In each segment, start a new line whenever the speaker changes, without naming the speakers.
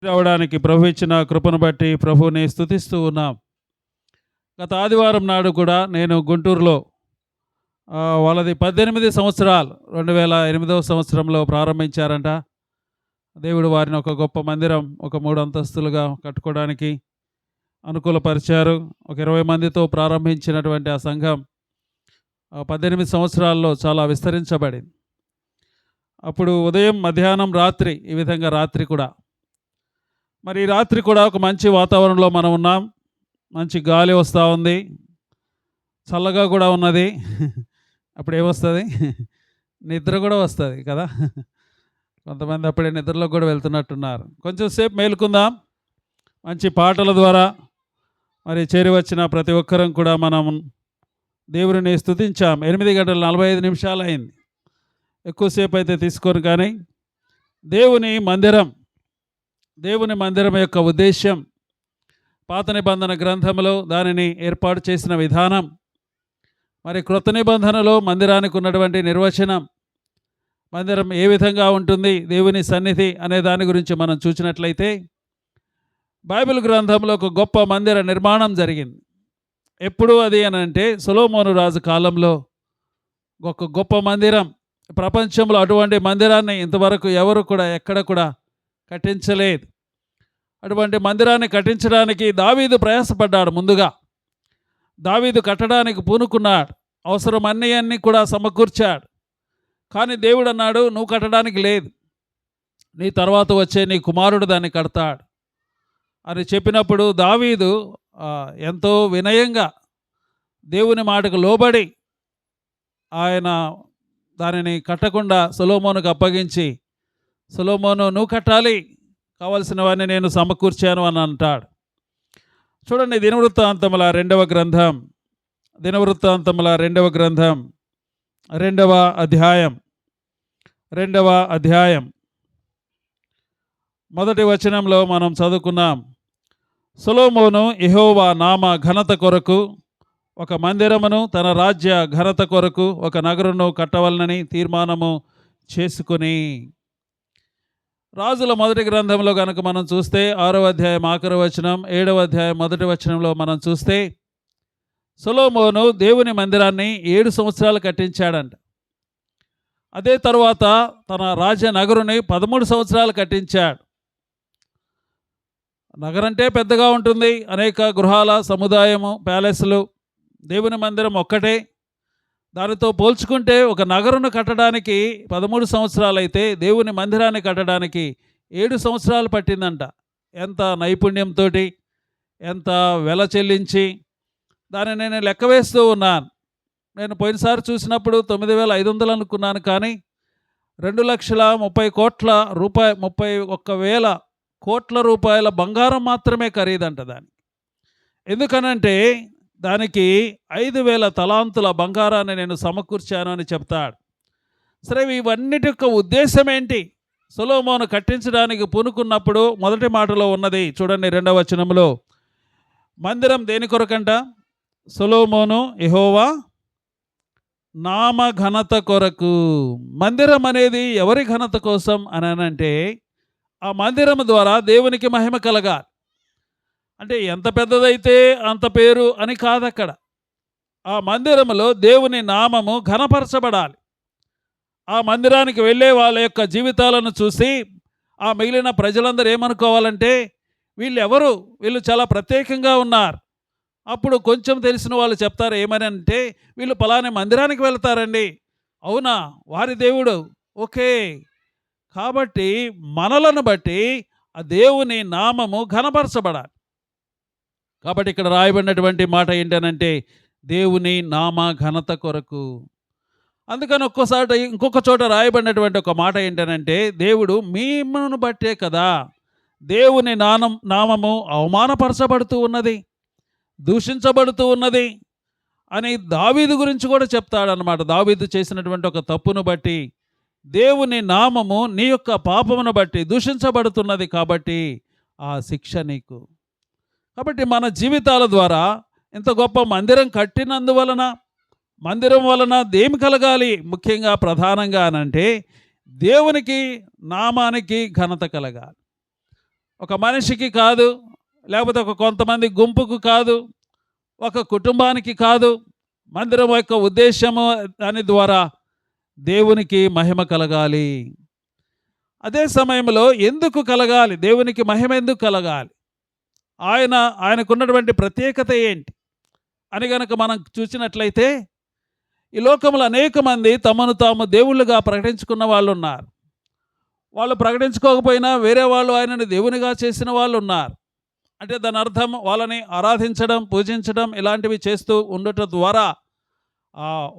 రావడానికి ప్రభు ఇచ్చిన కృపను బట్టి ప్రభువుని స్తుతిస్తూ ఉన్నాం. గత ఆదివారం నాడు కూడా నేను గుంటూరులో వాళ్ళది 18 సంవత్సరాలు 2008వ సంవత్సరంలో ప్రారంభించారంట. దేవుడు వారిని ఒక గొప్ప మందిరం ఒక 3 అంతస్తులుగా కట్టుకోవడానికి అనుకూలపరిచారు. ఒక 20 మందితో ప్రారంభించినటువంటి ఆ సంఘం 18 సంవత్సరాల్లో చాలా విస్తరించబడింది. అప్పుడు ఉదయం, మధ్యాహ్నం, రాత్రి, ఈ విధంగా రాత్రి కూడా. మరి ఈ రాత్రి కూడా ఒక మంచి వాతావరణంలో మనం ఉన్నాం. మంచి గాలి వస్తూ ఉంది, చల్లగా కూడా ఉన్నది. అప్పుడు ఏమొస్తుంది? నిద్ర కూడా వస్తుంది కదా. కొంతమంది అప్పుడే నిద్రలోకి కూడా వెళ్తున్నట్టున్నారు. కొంచెం సేపు మేలుకుందాం. మంచి పాటల ద్వారా మరి చేరి వచ్చిన ప్రతి ఒక్కరం కూడా మనం దేవుడిని స్తుతించాం. 8 గంటల 45 నిమిషాలు అయింది. ఎక్కువసేపు అయితే తీసుకోరు, కానీ దేవుని మందిరం యొక్క ఉద్దేశ్యం, పాత నిబంధన గ్రంథంలో దానిని ఏర్పాటు చేసిన విధానం, మరి క్రొత్త నిబంధనలో మందిరానికి ఉన్నటువంటి నిర్వచనం, మందిరం ఏ విధంగా ఉంటుంది, దేవుని సన్నిధి అనే దాని గురించి మనం చూసినట్లయితే బైబిల్ గ్రంథంలో ఒక గొప్ప మందిర నిర్మాణం జరిగింది. ఎప్పుడు అది అని అంటే సొలొమోను రాజు కాలంలో ఒక గొప్ప మందిరం. ప్రపంచంలో అటువంటి మందిరాన్ని ఇంతవరకు ఎవరు కూడా ఎక్కడ కూడా కట్టించలేదు. అటువంటి మందిరాన్ని కట్టించడానికి దావీదు ప్రయాసపడ్డాడు. ముందుగా దావీదు కట్టడానికి పూనుకున్నాడు. అవసరం అన్నీ కూడా సమకూర్చాడు. కానీ దేవుడు అన్నాడు, నువ్వు కట్టడానికి లేదు, నీ తర్వాత వచ్చే నీ కుమారుడు దాన్ని కడతాడు అని చెప్పినప్పుడు దావీదు ఎంతో వినయంగా దేవుని మాటకు లోబడి ఆయన దానిని కట్టకుండా సొలొమోనుకు అప్పగించి, సొలొమోను నువ్వు కట్టాలి, కావలసినవన్నీ నేను సమకూర్చాను అని అంటాడు. చూడండి, దినవృత్తాంతముల రెండవ గ్రంథం 2వ అధ్యాయం మొదటి వచనంలో మనం చదువుకున్నాం. సొలొమోను యెహోవా నామ ఘనత కొరకు ఒక మందిరమును, తన రాజ్య ఘనత కొరకు ఒక నగరును కట్టవలనని తీర్మానము చేసుకుని. రాజుల మొదటి గ్రంథంలో కనుక మనం చూస్తే 6వ అధ్యాయం ఆఖరి వచనం, 7వ అధ్యాయం మొదటి వచనంలో మనం చూస్తే సొలొమోను దేవుని మందిరాన్ని 7 సంవత్సరాలు కట్టించాడంట. అదే తరువాత తన రాజ్య నగరుని 13 సంవత్సరాలు కట్టించాడు. నగరంటే పెద్దగా ఉంటుంది, అనేక గృహాల సముదాయము, ప్యాలెస్లు. దేవుని మందిరం ఒక్కటే. దానితో పోల్చుకుంటే ఒక నగరును కట్టడానికి 13 సంవత్సరాలు అయితే దేవుని మందిరాన్ని కట్టడానికి 7 సంవత్సరాలు పట్టిందంట. ఎంత నైపుణ్యంతో, ఎంత వెల చెల్లించి దాన్ని నేను లెక్క వేస్తూ ఉన్నాను. నేను పోయినసారి చూసినప్పుడు 9,500 అనుకున్నాను, కానీ 2,30,31,000 కోట్ల రూపాయల బంగారం మాత్రమే ఖరీదంట దానికి. ఎందుకనంటే దానికి 5,000 తలాంతుల బంగారాన్ని నేను సమకూర్చాను అని చెప్తాడు. సరే, ఇవన్నిటి యొక్క ఉద్దేశం ఏంటి? సొలొమోను కట్టించడానికి పూనుకున్నప్పుడు మొదటి మాటలో ఉన్నది చూడండి, 2వ వచనంలో. మందిరం దేని కొరకంట? సొలొమోను యెహోవా నామ ఘనత కొరకు. మందిరం అనేది ఎవరి ఘనత కోసం అని అంటే, ఆ మందిరం ద్వారా దేవునికి మహిమ కలగాలి. అంటే ఎంత పెద్దదైతే అంత పేరు అని కాదక్కడ. ఆ మందిరములో దేవుని నామము ఘనపరచబడాలి. ఆ మందిరానికి వెళ్ళే వాళ్ళ యొక్క జీవితాలను చూసి ఆ మిగిలిన ప్రజలందరూ ఏమనుకోవాలంటే, వీళ్ళు చాలా ప్రత్యేకంగా ఉన్నారు. అప్పుడు కొంచెం తెలిసిన వాళ్ళు చెప్తారు ఏమని అంటే, వీళ్ళు పలానా మందిరానికి వెళ్తారండి. అవునా, వారి దేవుడు, ఓకే. కాబట్టి మనలను బట్టి ఆ దేవుని నామము ఘనపరచబడాలి. కాబట్టి ఇక్కడ రాయబడినటువంటి మాట ఏంటనంటే, దేవుని నామ ఘనత కొరకు. అందుకని ఇంకొక చోట రాయబడినటువంటి ఒక మాట ఏంటనంటే, దేవుడు మిమ్మల్ని బట్టే కదా దేవుని నామము అవమానపరచబడుతూ ఉన్నది, దూషించబడుతూ ఉన్నది అని దావీదు గురించి కూడా చెప్తాడనమాట. దావీదు చేసినటువంటి ఒక తప్పును బట్టి దేవుని నామము నీ యొక్క పాపమును బట్టి దూషించబడుతున్నది, కాబట్టి ఆ శిక్ష నీకు. కాబట్టి మన జీవితాల ద్వారా ఇంత గొప్ప మందిరం కట్టినందువలన, మందిరం వలన దేమి కలగాలి? ముఖ్యంగా ప్రధానంగా అనంటే దేవునికి నామానికి ఘనత కలగాలి. ఒక మనిషికి కాదు, లేకపోతే ఒక కొంతమంది గుంపుకు కాదు, ఒక కుటుంబానికి కాదు. మందిరం యొక్క ఉద్దేశము దాని ద్వారా దేవునికి మహిమ కలగాలి. అదే సమయంలో ఎందుకు కలగాలి? దేవునికి మహిమ ఎందుకు కలగాలి? ఆయనకున్నటువంటి ప్రత్యేకత ఏంటి అని గనక మనం చూసినట్లయితే, ఈ లోకంలో అనేక మంది తమను తాము దేవుళ్ళుగా ప్రకటించుకున్న వాళ్ళు ఉన్నారు. వాళ్ళు ప్రకటించుకోకపోయినా వేరే వాళ్ళు ఆయనను దేవునిగా చేసిన వాళ్ళు ఉన్నారు. అంటే దాని అర్థం వాళ్ళని ఆరాధించడం, పూజించడం ఇలాంటివి చేస్తూ ఉండటం ద్వారా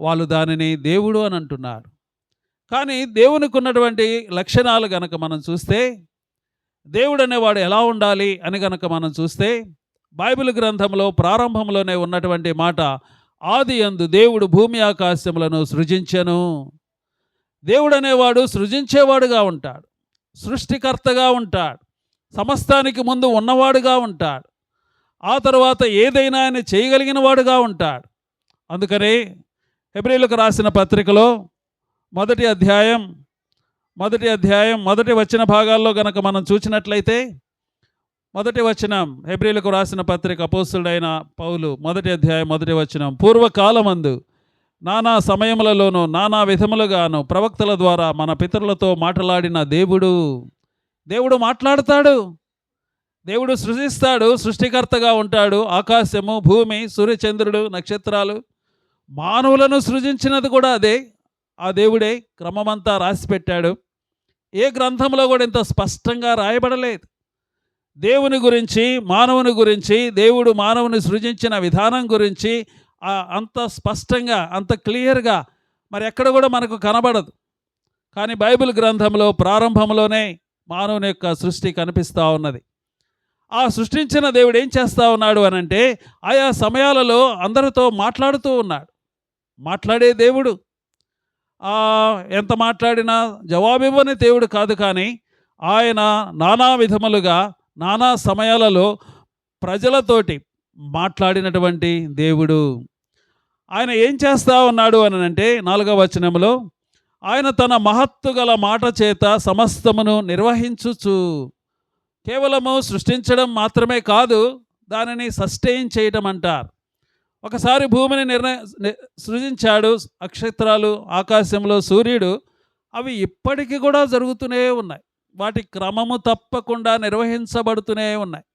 వాళ్ళు దానిని దేవుడు అని అంటున్నారు. కానీ దేవునికి ఉన్నటువంటి లక్షణాలు గనక మనం చూస్తే, దేవుడు అనేవాడు ఎలా ఉండాలి అని గనక మనం చూస్తే, బైబిల్ గ్రంథంలో ప్రారంభంలోనే ఉన్నటువంటి మాట, ఆదియందు దేవుడు భూమి ఆకాశములను సృజించెను. దేవుడు అనేవాడు సృజించేవాడుగా ఉంటాడు, సృష్టికర్తగా ఉంటాడు, సమస్తానికి ముందు ఉన్నవాడుగా ఉంటాడు, ఆ తర్వాత ఏదైనా ఆయన చేయగలిగిన వాడుగా ఉంటాడు. అందుకని హెబ్రీయులకు రాసిన పత్రికలో మొదటి అధ్యాయం మొదటి వచన భాగాల్లో గనక మనం చూసినట్లయితే, మొదటి వచనం, హెబ్రీయులకు రాసిన పత్రిక అపోస్తలుడైన పౌలు మొదటి అధ్యాయం మొదటి వచనం, పూర్వకాలమందు నానా సమయములలోనూ నానా విధములుగాను ప్రవక్తల ద్వారా మన పితరులతో మాట్లాడిన దేవుడు మాట్లాడతాడు, దేవుడు సృజిస్తాడు, సృష్టికర్తగా ఉంటాడు. ఆకాశము, భూమి, సూర్యచంద్రుడు, నక్షత్రాలు, మానవులను సృజించినది కూడా అదే, ఆ దేవుడే. క్రమమంతా రాసిపెట్టాడు. ఏ గ్రంథంలో కూడా ఇంత స్పష్టంగా రాయబడలేదు. దేవుని గురించి, మానవుని గురించి, దేవుడు మానవుని సృజించిన విధానం గురించి అంత స్పష్టంగా, అంత క్లియర్గా మరి ఎక్కడ కూడా మనకు కనబడదు. కానీ బైబిల్ గ్రంథంలో ప్రారంభంలోనే మానవుని యొక్క సృష్టి కనిపిస్తూ ఉన్నది. ఆ సృష్టించిన దేవుడు ఏం చేస్తూ ఉన్నాడు అనంటే, ఆయా సమయాలలో అందరితో మాట్లాడుతూ ఉన్నాడు. మాట్లాడే దేవుడు. ఎంత మాట్లాడినా జవాబివ్వని దేవుడు కాదు, కానీ ఆయన నానా విధములుగా నానా సమయాలలో ప్రజలతోటి మాట్లాడినటువంటి దేవుడు. ఆయన ఏం చేస్తూ ఉన్నాడు అని అంటే, 4వ వచనంలో, ఆయన తన మహత్తు గల మాట చేత సమస్తమును నిర్వహించుచు, కేవలము సృష్టించడం మాత్రమే కాదు, దానిని సస్టైన్ చేయటం అంటారు. ఒకసారి భూమిని సృజించాడు, నక్షత్రాలు, ఆకాశంలో సూర్యుడు, అవి ఇప్పటికీ కూడా జరుగుతూనే ఉన్నాయి. వాటి క్రమము తప్పకుండా నిర్వహించబడుతూనే ఉన్నాయి.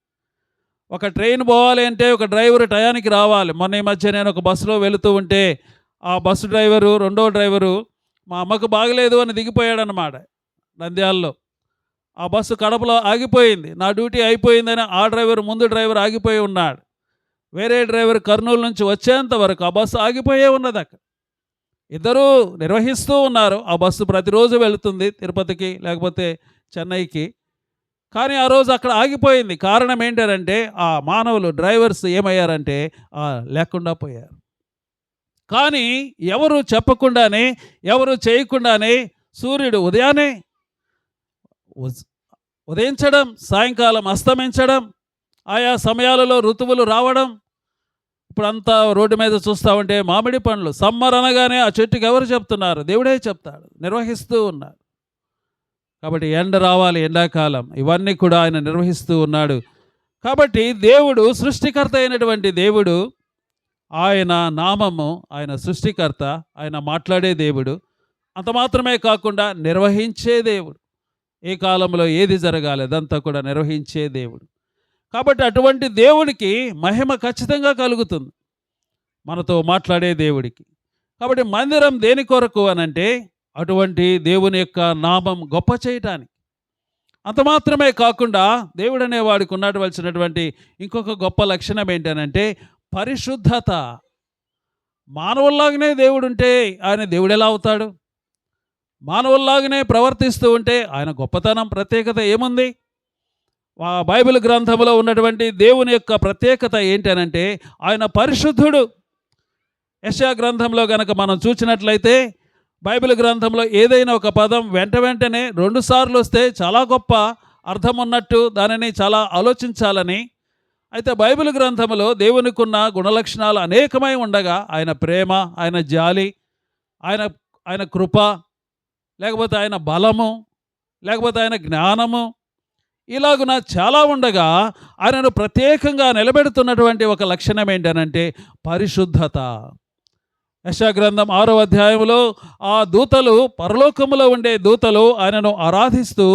ఒక ట్రైన్ పోవాలి అంటే ఒక డ్రైవర్ టయానికి రావాలి. మొన్న ఈ మధ్య నేను ఒక బస్సులో వెళుతూ ఉంటే, ఆ బస్సు డ్రైవరు, రెండో డ్రైవరు మా అమ్మకు బాగలేదు అని దిగిపోయాడనమాట నంద్యాలలో. ఆ బస్సు కడపలో ఆగిపోయింది. నా డ్యూటీ అయిపోయిందని ఆ ముందు డ్రైవర్ ఆగిపోయి ఉన్నాడు. వేరే డ్రైవర్ కర్నూలు నుంచి వచ్చేంత వరకు ఆ బస్సు ఆగిపోయే ఉన్నది అక్కడ. ఇద్దరూ నిర్వహిస్తూ ఉన్నారు. ఆ బస్సు ప్రతిరోజు వెళుతుంది తిరుపతికి, లేకపోతే చెన్నైకి. కానీ ఆ రోజు అక్కడ ఆగిపోయింది. కారణం ఏంటంటే, ఆ మానవులు, డ్రైవర్స్ ఏమయ్యారంటే లేకుండా పోయారు. కానీ ఎవరు చెప్పకుండానే, ఎవరు చేయకుండానే సూర్యుడు ఉదయాన్నే ఉదయించడం, సాయంకాలం అస్తమించడం, ఆయా సమయాలలో ఋతువులు రావడం. ఇప్పుడంతా రోడ్డు మీద చూస్తూ ఉంటే మామిడి పండ్లు, సమ్మర్ అనగానే ఆ చెట్టుకి ఎవరు చెప్తున్నారు? దేవుడే చెప్తాడు, నిర్వహిస్తూ ఉన్నారు. కాబట్టి ఎండ రావాలి, ఎండాకాలం, ఇవన్నీ కూడా ఆయన నిర్వహిస్తూ ఉన్నాడు. కాబట్టి దేవుడు సృష్టికర్త అయినటువంటి దేవుడు, ఆయన నామము, ఆయన సృష్టికర్త, ఆయన మాట్లాడే దేవుడు. అంత మాత్రమే కాకుండా నిర్వహించే దేవుడు. ఏ కాలంలో ఏది జరగాలి అదంతా కూడా నిర్వహించే దేవుడు. కాబట్టి అటువంటి దేవునికి మహిమ ఖచ్చితంగా కలుగుతుంది, మనతో మాట్లాడే దేవుడికి. కాబట్టి మందిరం దేని కొరకు అనంటే, అటువంటి దేవుని యొక్క నామం గొప్ప చేయటానికి. అంత మాత్రమే కాకుండా దేవుడు అనేవాడికి ఉన్నటువంటి ఇంకొక గొప్ప లక్షణం ఏంటనంటే పరిశుద్ధత. మానవుల్లాగానే దేవుడు ఉంటే ఆయన దేవుడు ఎలా అవుతాడు? మానవుల్లాగానే ప్రవర్తిస్తూ ఉంటే ఆయన గొప్పతనం, ప్రత్యేకత ఏముంది? బైబిల్ గ్రంథంలో ఉన్నటువంటి దేవుని యొక్క ప్రత్యేకత ఏంటనంటే ఆయన పరిశుద్ధుడు. యెషయా గ్రంథంలో గనక మనం చూసినట్లయితే, బైబిల్ గ్రంథంలో ఏదైనా ఒక పదం వెంటనే 2 సార్లు వస్తే చాలా గొప్ప అర్థం ఉన్నట్టు, దానిని చాలా ఆలోచించాలని. అయితే బైబిల్ గ్రంథంలో దేవునికి ఉన్న గుణలక్షణాలు అనేకమై ఉండగా, ఆయన ప్రేమ, ఆయన జాలి, ఆయన కృప, లేకపోతే ఆయన బలము, లేకపోతే ఆయన జ్ఞానము, ఇలాగున చాలా ఉండగా ఆయనను ప్రత్యేకంగా నిలబెడుతున్నటువంటి ఒక లక్షణం ఏంటనంటే పరిశుద్ధత. యెషయా గ్రంథం 6వ అధ్యాయంలో ఆ దూతలు, పరలోకములో ఉండే దూతలు ఆయనను ఆరాధిస్తూ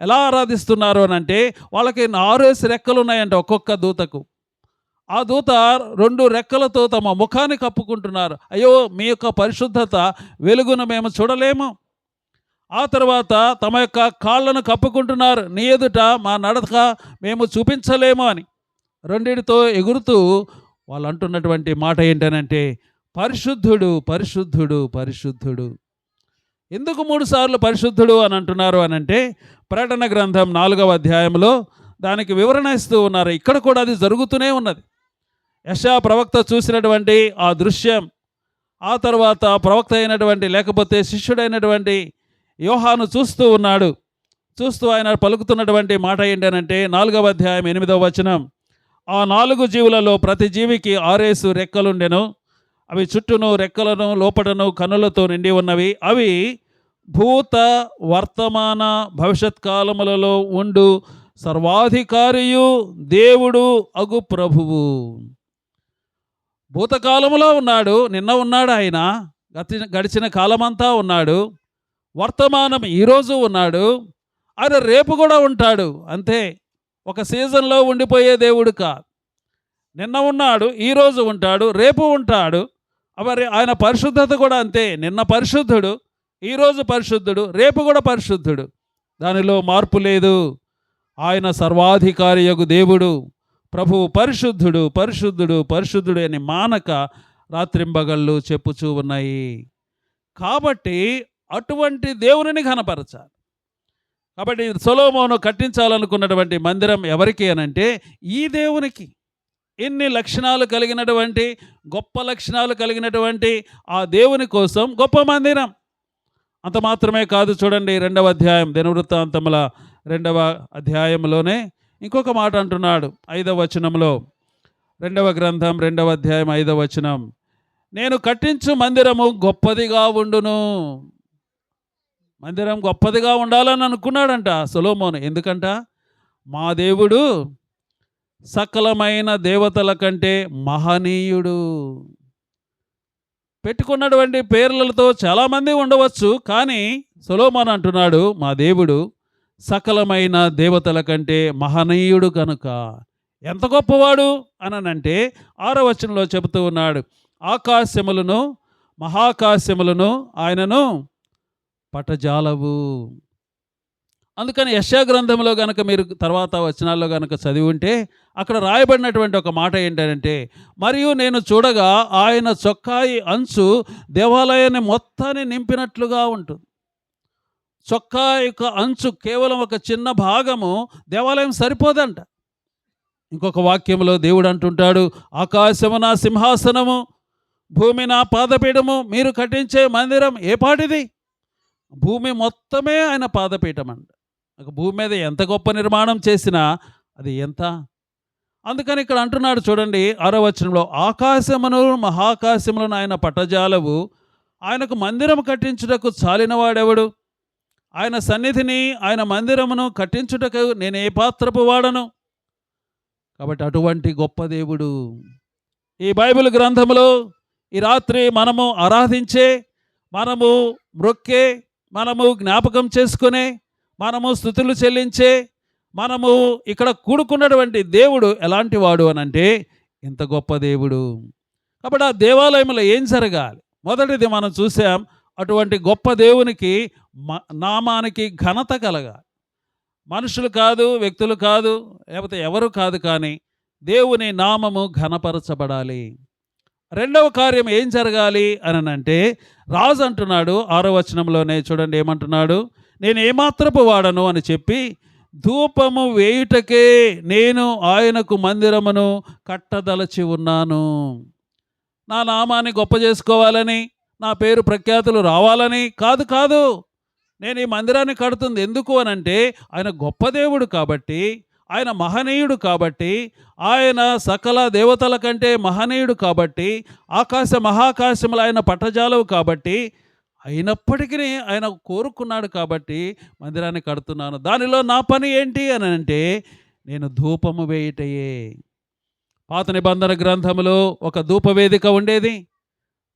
ఎలా ఆరాధిస్తున్నారు అనంటే వాళ్ళకి 6 రెక్కలు ఉన్నాయంట ఒక్కొక్క దూతకు. ఆ దూత 2 రెక్కలతో తమ ముఖాన్ని కప్పుకుంటున్నారు. అయ్యో, మీ యొక్క పరిశుద్ధత వెలుగును మేము చూడలేము. ఆ తర్వాత తమ యొక్క కాళ్ళను కప్పుకుంటున్నారు. నీ ఎదుట మా నడక మేము చూపించలేము అని. రెండిటితో ఎగురుతూ వాళ్ళు అంటున్నటువంటి మాట ఏంటనంటే పరిశుద్ధుడు, పరిశుద్ధుడు, పరిశుద్ధుడు. ఎందుకు 3 సార్లు పరిశుద్ధుడు అని అంటున్నారు అనంటే ప్రకటన గ్రంథం 4వ అధ్యాయంలో దానికి వివరణ ఇస్తూ ఉన్నారు. ఇక్కడ కూడా అది జరుగుతూనే ఉన్నది. యెషయా ప్రవక్త చూసినటువంటి ఆ దృశ్యం, ఆ తర్వాత ప్రవక్త అయినటువంటి లేకపోతే శిష్యుడైనటువంటి యోహాను చూస్తూ ఉన్నాడు. చూస్తూ ఆయన పలుకుతున్నటువంటి మాట ఏంటనంటే 4వ అధ్యాయం 8వ వచనం, ఆ 4 జీవులలో ప్రతి జీవికి 6 రెక్కలుండెను. అవి చుట్టూను రెక్కలను లోపటను కన్నులతో నిండి ఉన్నవి. అవి భూత వర్తమాన భవిష్యత్ కాలములలో ఉండు సర్వాధికారియు దేవుడు అగు ప్రభువు. భూతకాలములో ఉన్నాడు, నిన్న ఉన్నాడు ఆయన, గడిచిన కాలమంతా ఉన్నాడు. వర్తమానం ఈరోజు ఉన్నాడు, ఆయన రేపు కూడా ఉంటాడు. అంతే, ఒక సీజన్లో ఉండిపోయే దేవుడు కాదు. నిన్న ఉన్నాడు, ఈరోజు ఉంటాడు, రేపు ఉంటాడు. మరి ఆయన పరిశుద్ధత కూడా అంతే. నిన్న పరిశుద్ధుడు, ఈరోజు పరిశుద్ధుడు, రేపు కూడా పరిశుద్ధుడు. దానిలో మార్పు లేదు. ఆయన సర్వాధికారియగు దేవుడు, ప్రభువు పరిశుద్ధుడు, పరిశుద్ధుడు, పరిశుద్ధుడు అని మానక రాత్రింబగళ్ళు చెప్పుచూ ఉన్నాయి. కాబట్టి అటువంటి దేవునిని ఘనపరచాలి. కాబట్టి సొలొమోను కట్టించాలనుకున్నటువంటి మందిరం ఎవరికి అనంటే ఈ దేవునికి. ఇన్ని లక్షణాలు కలిగినటువంటి, గొప్ప లక్షణాలు కలిగినటువంటి ఆ దేవుని కోసం గొప్ప మందిరం. అంత మాత్రమే కాదు, చూడండి 2వ అధ్యాయం దినవృత్తాంతముల 2వ అధ్యాయంలోనే ఇంకొక మాట అంటున్నాడు 5వ వచనంలో. 2వ గ్రంథం 2వ అధ్యాయం 5వ వచనం, నేను కట్టించు మందిరము గొప్పదిగా ఉండును. మందిరం గొప్పదిగా ఉండాలని అనుకున్నాడంట సొలొమోను. ఎందుకంట మా దేవుడు సకలమైన దేవతల కంటే మహనీయుడు. పెట్టుకున్నటువంటి పేర్లతో చాలామంది ఉండవచ్చు, కానీ సొలొమోను అంటున్నాడు మా దేవుడు సకలమైన దేవతల కంటే మహనీయుడు కనుక. ఎంత గొప్పవాడు అనంటే 6వ వచనంలో చెబుతూ ఉన్నాడు, ఆకాశములను మహాకాశములను ఆయనను పటజాలవు. అందుకని యెషయా గ్రంథంలో కనుక మీరు తర్వాత వచనాల్లో కనుక చదివి ఉంటే అక్కడ రాయబడినటువంటి ఒక మాట ఏంటంటే, మరియు నేను చూడగా ఆయన చొక్కాయి అంచు దేవాలయాన్ని మొత్తాన్ని నింపినట్లుగా ఉంటుంది. చొక్కా యొక్క అంచు కేవలం ఒక చిన్న భాగము దేవాలయం సరిపోదంట. ఇంకొక వాక్యంలో దేవుడు అంటుంటాడు, ఆకాశము నా సింహాసనము, భూమి నా పాదపీఠము, మీరు కట్టించే మందిరం ఏ పాటిది? భూమి మొత్తమే ఆయన పాదపీఠం అంట. భూమి మీద ఎంత గొప్ప నిర్మాణం చేసినా అది ఎంత. అందుకని ఇక్కడ అంటున్నాడు చూడండి 6వ వచనంలో, ఆకాశమును మహాకాశములను ఆయన పట్టజాలవు, ఆయనకు మందిరం కట్టించుటకు చాలినవాడెవడు? ఆయన సన్నిధిని ఆయన మందిరమును కట్టించుటకు నేను ఏ పాత్రపు వాడను? కాబట్టి అటువంటి గొప్ప దేవుడు ఈ బైబిల్ గ్రంథంలో ఈ రాత్రి మనము ఆరాధించే, మనము మ్రొక్కే, మనము జ్ఞాపకం చేసుకునే, మనము స్తుతులు చెల్లించే, మనము ఇక్కడ కూడుకున్నటువంటి దేవుడు ఎలాంటి వాడు అనంటే ఇంత గొప్ప దేవుడు. కాబట్టి ఆ దేవాలయంలో ఏం జరగాలి? మొదటిది మనం చూసాం, అటువంటి గొప్ప దేవునికి నామానికి ఘనత కలగాలి. మనుషులు కాదు, వ్యక్తులు కాదు, లేకపోతే ఎవరు కాదు, కానీ దేవుని నామము ఘనపరచబడాలి. రెండవ కార్యం ఏం జరగాలి అనంటే రాజు అంటున్నాడు 6వ వచనంలోనే చూడండి ఏమంటున్నాడు, నేను ఏమాత్రపు వాడను అని చెప్పి ధూపము వేయుటకే నేను ఆయనకు మందిరమును కట్టదలచి ఉన్నాను. నా నామాన్ని గొప్ప చేసుకోవాలని, నా పేరు ప్రఖ్యాతులు రావాలని కాదు కాదు, నేను ఈ మందిరాన్ని కడుతుంది ఎందుకు అనంటే ఆయన గొప్ప దేవుడు కాబట్టి, ఆయన మహనీయుడు కాబట్టి, ఆయన సకల దేవతల కంటే మహనీయుడు కాబట్టి, ఆకాశ మహాకాశములు ఆయన పట్టజాలవు కాబట్టి, అయినప్పటికీ ఆయన కోరుకున్నాడు కాబట్టి మందిరాన్ని కడుతున్నాను. దానిలో నా పని ఏంటి అని అంటే నేను ధూపము వేయుటయే. పాత నిబంధన గ్రంథములో ఒక ధూపవేదిక ఉండేది.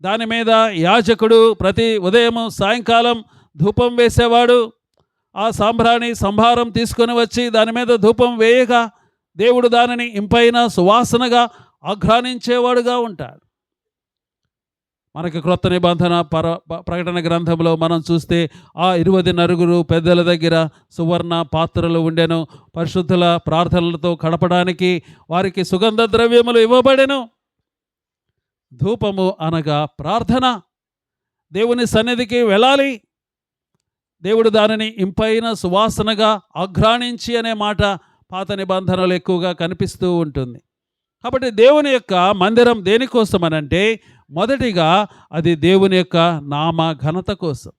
దాని మీద యాజకుడు ప్రతి ఉదయం సాయంకాలం ధూపం వేసేవాడు. ఆ సాంబ్రాణి సంభారం తీసుకొని వచ్చి దాని మీద ధూపం వేయగా దేవుడు దానిని ఇంపైన సువాసనగా ఆఘ్రానించేవాడుగా ఉంటాడు. మనకి క్రొత్త నిబంధన ప్రకటన గ్రంథంలో మనం చూస్తే ఆ 20 నలుగురు పెద్దల దగ్గర సువర్ణ పాత్రలు ఉండెను. పరిశుద్ధుల ప్రార్థనలతో గడపడానికి వారికి సుగంధ ద్రవ్యములు ఇవ్వబడెను. ధూపము అనగా ప్రార్థన. దేవుని సన్నిధికి వెళ్ళాలి. దేవుడు దానిని ఇంపైన సువాసనగా ఆఘ్రానించి అనే మాట పాత నిబంధనలు ఎక్కువగా కనిపిస్తూ ఉంటుంది. కాబట్టి దేవుని యొక్క మందిరం దేనికోసం అనంటే మొదటిగా అది దేవుని యొక్క నామ ఘనత కోసం.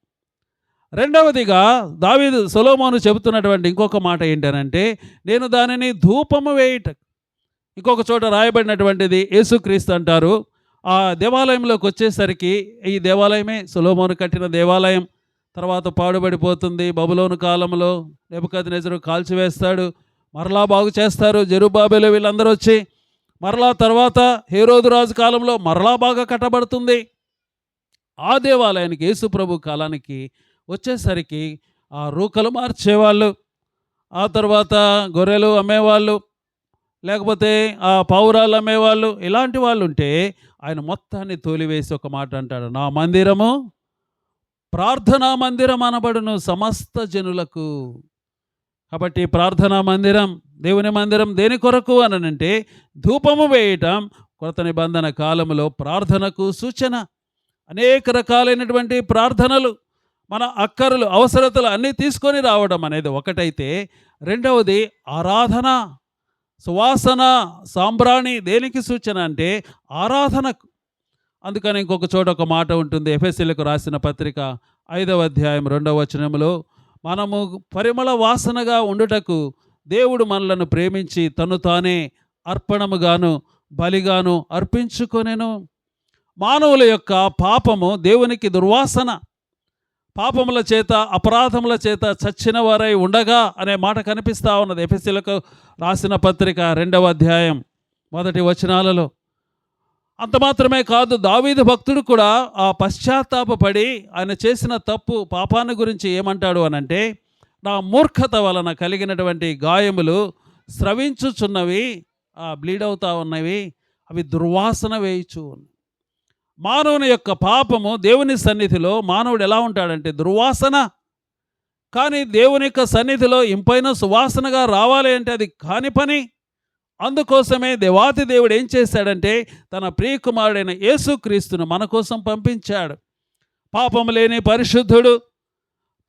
రెండవదిగా దావీదు సొలొమోను చెబుతున్నటువంటి ఇంకొక మాట ఏంటనంటే నేను దానిని ధూపము వేయుట. ఇంకొక చోట రాయబడినటువంటిది యేసుక్రీస్తు అంటారు. ఆ దేవాలయంలోకి వచ్చేసరికి ఈ దేవాలయమే సొలొమోను కట్టిన దేవాలయం. తర్వాత పాడుబడిపోతుంది. బబులోను కాలంలో నెబుకద్నెజరు కాల్చివేస్తాడు. మరలా బాగు చేస్తారు జెరుబ్బాబెలు వీళ్ళందరూ వచ్చి. మరలా తర్వాత హేరోదు రాజు కాలంలో మరలా బాగా కట్టబడుతుంది. ఆ దేవాలయానికి యేసు ప్రభు కాలానికి వచ్చేసరికి ఆ రూకలు మార్చేవాళ్ళు, ఆ తర్వాత గొర్రెలు అమ్మేవాళ్ళు, లేకపోతే ఆ పావురాలు అమ్మేవాళ్ళు, ఇలాంటి వాళ్ళు ఉంటే ఆయన మొత్తాన్ని తోలివేసి ఒక మాట అంటాడు, నా మందిరము ప్రార్థనా మందిరం అనబడును సమస్త జనులకు. కాబట్టి ప్రార్థనా మందిరం, దేవుని మందిరం దేని కొరకు అనంటే ధూపము వేయటం కొత్త నిబంధన కాలంలో ప్రార్థనకు సూచన. అనేక రకాలైనటువంటి ప్రార్థనలు, మన అక్కర్లు అవసరతలు అన్నీ తీసుకొని రావడం అనేది ఒకటైతే, రెండవది ఆరాధన, సువాసన, సాంబ్రాణి దేనికి సూచన అంటే ఆరాధనకు. అందుకని ఇంకొక చోట ఒక మాట ఉంటుంది. ఎఫెసీయులకు రాసిన పత్రిక 5వ అధ్యాయం 2వ వచనంలో, మనము పరిమళ వాసనగా ఉండుటకు దేవుడు మనలను ప్రేమించి తను తానే అర్పణముగాను బలిగాను అర్పించుకొనెను. మానవుల యొక్క పాపము దేవునికి దుర్వాసన. పాపముల చేత అపరాధముల చేత చచ్చిన వారై ఉండగా అనే మాట కనిపిస్తూ ఉన్నది ఎఫెసీయులకు రాసిన పత్రిక 2వ అధ్యాయం 1 వచనాలలో. అంత మాత్రమే కాదు, దావీదు భక్తుడు కూడా ఆ పశ్చాత్తాపపడి ఆయన చేసిన తప్పు పాపాన్ని గురించి ఏమంటాడు అనంటే, నా మూర్ఖత వలన కలిగినటువంటి గాయములు స్రవించుచున్నవి, బ్లీడ్ అవుతా ఉన్నవి, అవి దుర్వాసన వేయుచు. మానవుని యొక్క పాపము దేవుని సన్నిధిలో మానవుడు ఎలా ఉంటాడంటే దుర్వాసన. కానీ దేవుని యొక్క సన్నిధిలో ఇంపైన సువాసనగా రావాలి అంటే అది కాని పని. అందుకోసమే దేవాతి దేవుడు ఏం చేశాడంటే తన ప్రియకుమారుడైన యేసుక్రీస్తును మన కోసం పంపించాడు. పాపము లేని పరిశుద్ధుడు,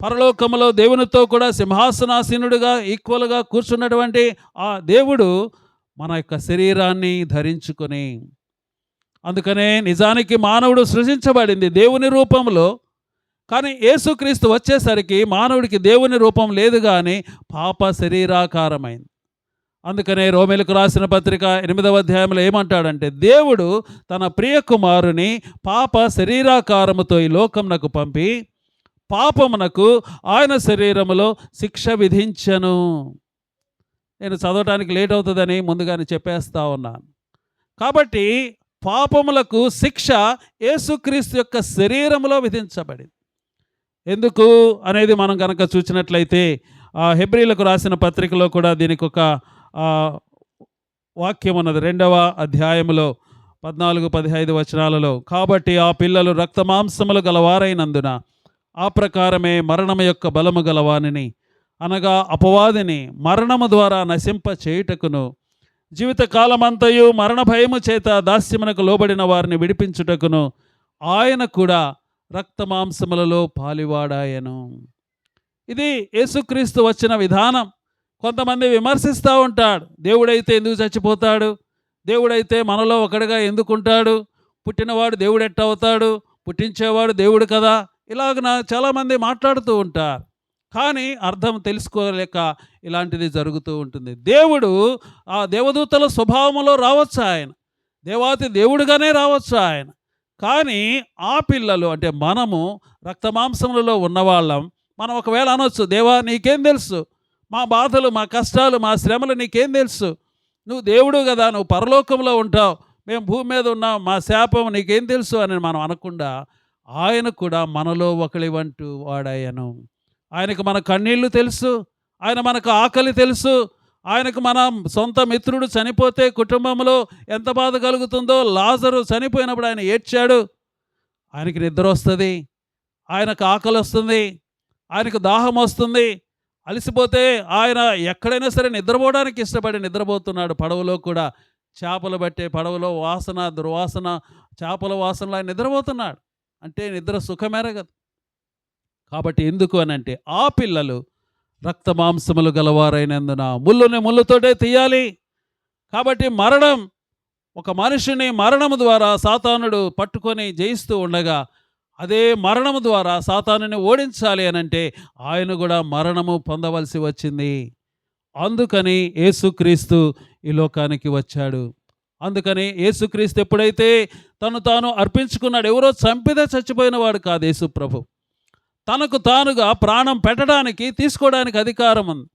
పరలోకములో దేవునితో కూడా సింహాసనాసీనుడిగా ఈక్వల్గా కూర్చున్నటువంటి ఆ దేవుడు మన యొక్క శరీరాన్ని ధరించుకొని, అందుకనే నిజానికి మానవుడు సృజించబడింది దేవుని రూపంలో. కానీ యేసుక్రీస్తు వచ్చేసరికి మానవుడికి దేవుని రూపం లేదు, కానీ పాప శరీరాకారమైంది. అందుకనే రోమేలకు రాసిన పత్రిక 8వ అధ్యాయంలో ఏమంటాడంటే, దేవుడు తన ప్రియ కుమారుని పాప శరీరాకారముతో ఈ లోకమునకు పంపి పాపమునకు ఆయన శరీరములో శిక్ష విధించెను. నేను చదవటానికి లేట్ అవుతుందని ముందుగానే చెప్పేస్తా ఉన్నాను. కాబట్టి పాపములకు శిక్ష యేసుక్రీస్తు యొక్క శరీరములో విధించబడింది. ఎందుకు అనేది మనం కనుక చూసినట్లయితే హెబ్రీలకు రాసిన పత్రికలో కూడా దీనికి ఒక వాక్యం ఉన్నది. 2వ అధ్యాయంలో 14-15 వచనాలలో, కాబట్టి ఆ పిల్లలు రక్తమాంసములు గలవారైనందున ఆ ప్రకారమే మరణము యొక్క బలము గలవానిని అనగా అపవాదిని మరణము ద్వారా నశింప చేయుటకును జీవితకాలమంతయు మరణ భయము చేత దాస్యమునకు లోబడిన వారిని విడిపించుటకును ఆయన కూడా రక్తమాంసములలో పాలివాడాయను. ఇది యేసుక్రీస్తు వచ్చిన విధానం. కొంతమంది విమర్శిస్తూ ఉంటాడు, దేవుడైతే ఎందుకు చచ్చిపోతాడు, దేవుడైతే మనలో ఒకడిగా ఎందుకుంటాడు, పుట్టినవాడు దేవుడు ఎట్ట అవుతాడు, పుట్టించేవాడు దేవుడు కదా, ఇలాగ చాలామంది మాట్లాడుతూ ఉంటారు. కానీ అర్థం తెలుసుకోలేక ఇలాంటిది జరుగుతూ ఉంటుంది. దేవుడు ఆ దేవదూతల స్వభావంలో రావచ్చు, ఆయన దేవాతి దేవుడుగానే రావచ్చు, ఆయన కానీ ఆ పిల్లలు అంటే మనము రక్తమాంసములలో ఉన్నవాళ్ళం. మనం ఒకవేళ అనొచ్చు, దేవా నీకేం తెలుసు, మా బాధలు, మా కష్టాలు, మా శ్రమలు నీకేం తెలుసు, నువ్వు దేవుడు కదా, నువ్వు పరలోకంలో ఉంటావు, మేము భూమి మీద ఉన్నాం, మా శాపం నీకేం తెలుసు అని మనం అనకుండా, ఆయన కూడా మనలో ఒకలి వంటి వాడాయను. ఆయనకు మన కన్నీళ్లు తెలుసు, ఆయన మనకు ఆకలి తెలుసు, ఆయనకు మన సొంత మిత్రుడు చనిపోతే కుటుంబంలో ఎంత బాధ కలుగుతుందో, లాజరు చనిపోయినప్పుడు ఆయన ఏడ్చాడు. ఆయనకి నిద్ర వస్తుంది, ఆయనకు ఆకలి వస్తుంది, ఆయనకు దాహం వస్తుంది, అలసిపోతే ఆయన ఎక్కడైనా సరే నిద్రపోవడానికి ఇష్టపడి నిద్రపోతున్నాడు. పడవలో కూడా చేపలు పట్టే పడవలో వాసన, దుర్వాసన, చేపల వాసనలో ఆయన నిద్రపోతున్నాడు. అంటే నిద్ర సుఖమెరగదు. కాబట్టి ఎందుకు అనంటే ఆ పిల్లలు రక్త మాంసములు గలవారైనందున ముళ్ళుని ముళ్ళుతోటే తీయాలి. కాబట్టి మరణం, ఒక మనిషిని మరణము ద్వారా సాతానుడు పట్టుకొని జయిస్తూ ఉండగా, అదే మరణము ద్వారా సాతానుని ఓడించాలి అనంటే ఆయన కూడా మరణము పొందవలసి వచ్చింది. అందుకని యేసుక్రీస్తు ఈ లోకానికి వచ్చాడు. అందుకని యేసుక్రీస్తు ఎప్పుడైతే తను తాను అర్పించుకున్నాడు, ఎవరో చంపితే చచ్చిపోయిన వాడు కాదు యేసు ప్రభు. తనకు తానుగా ప్రాణం పెట్టడానికి, తీసుకోవడానికి అధికారం ఉంది.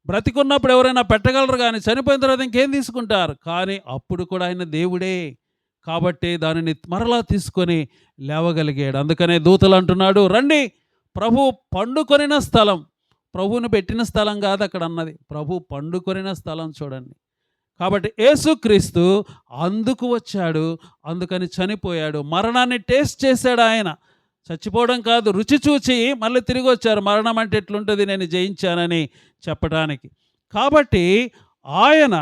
బ్రతికున్నప్పుడు ఎవరైనా పెట్టగలరు, కానీ చనిపోయిన తర్వాత ఇంకేం తీసుకుంటారు. కానీ అప్పుడు కూడా ఆయన దేవుడే కాబట్టి దానిని మరలా తీసుకొని లేవగలిగాడు. అందుకనే దూతలు అంటున్నాడు, రండి, ప్రభు పండుకొనిన స్థలం, ప్రభువుని పెట్టిన స్థలం కాదు అక్కడ అన్నది, ప్రభు పండుకొనిన స్థలం చూడండి. కాబట్టి యేసుక్రీస్తు అందుకు వచ్చాడు, అందుకని చనిపోయాడు, మరణాన్ని టేస్ట్ చేశాడు ఆయన. చచ్చిపోవడం కాదు, రుచి చూచి మళ్ళీ తిరిగి వచ్చారు. మరణం అంటే ఎట్లుంటుంది, నేను జయించానని చెప్పడానికి. కాబట్టి ఆయన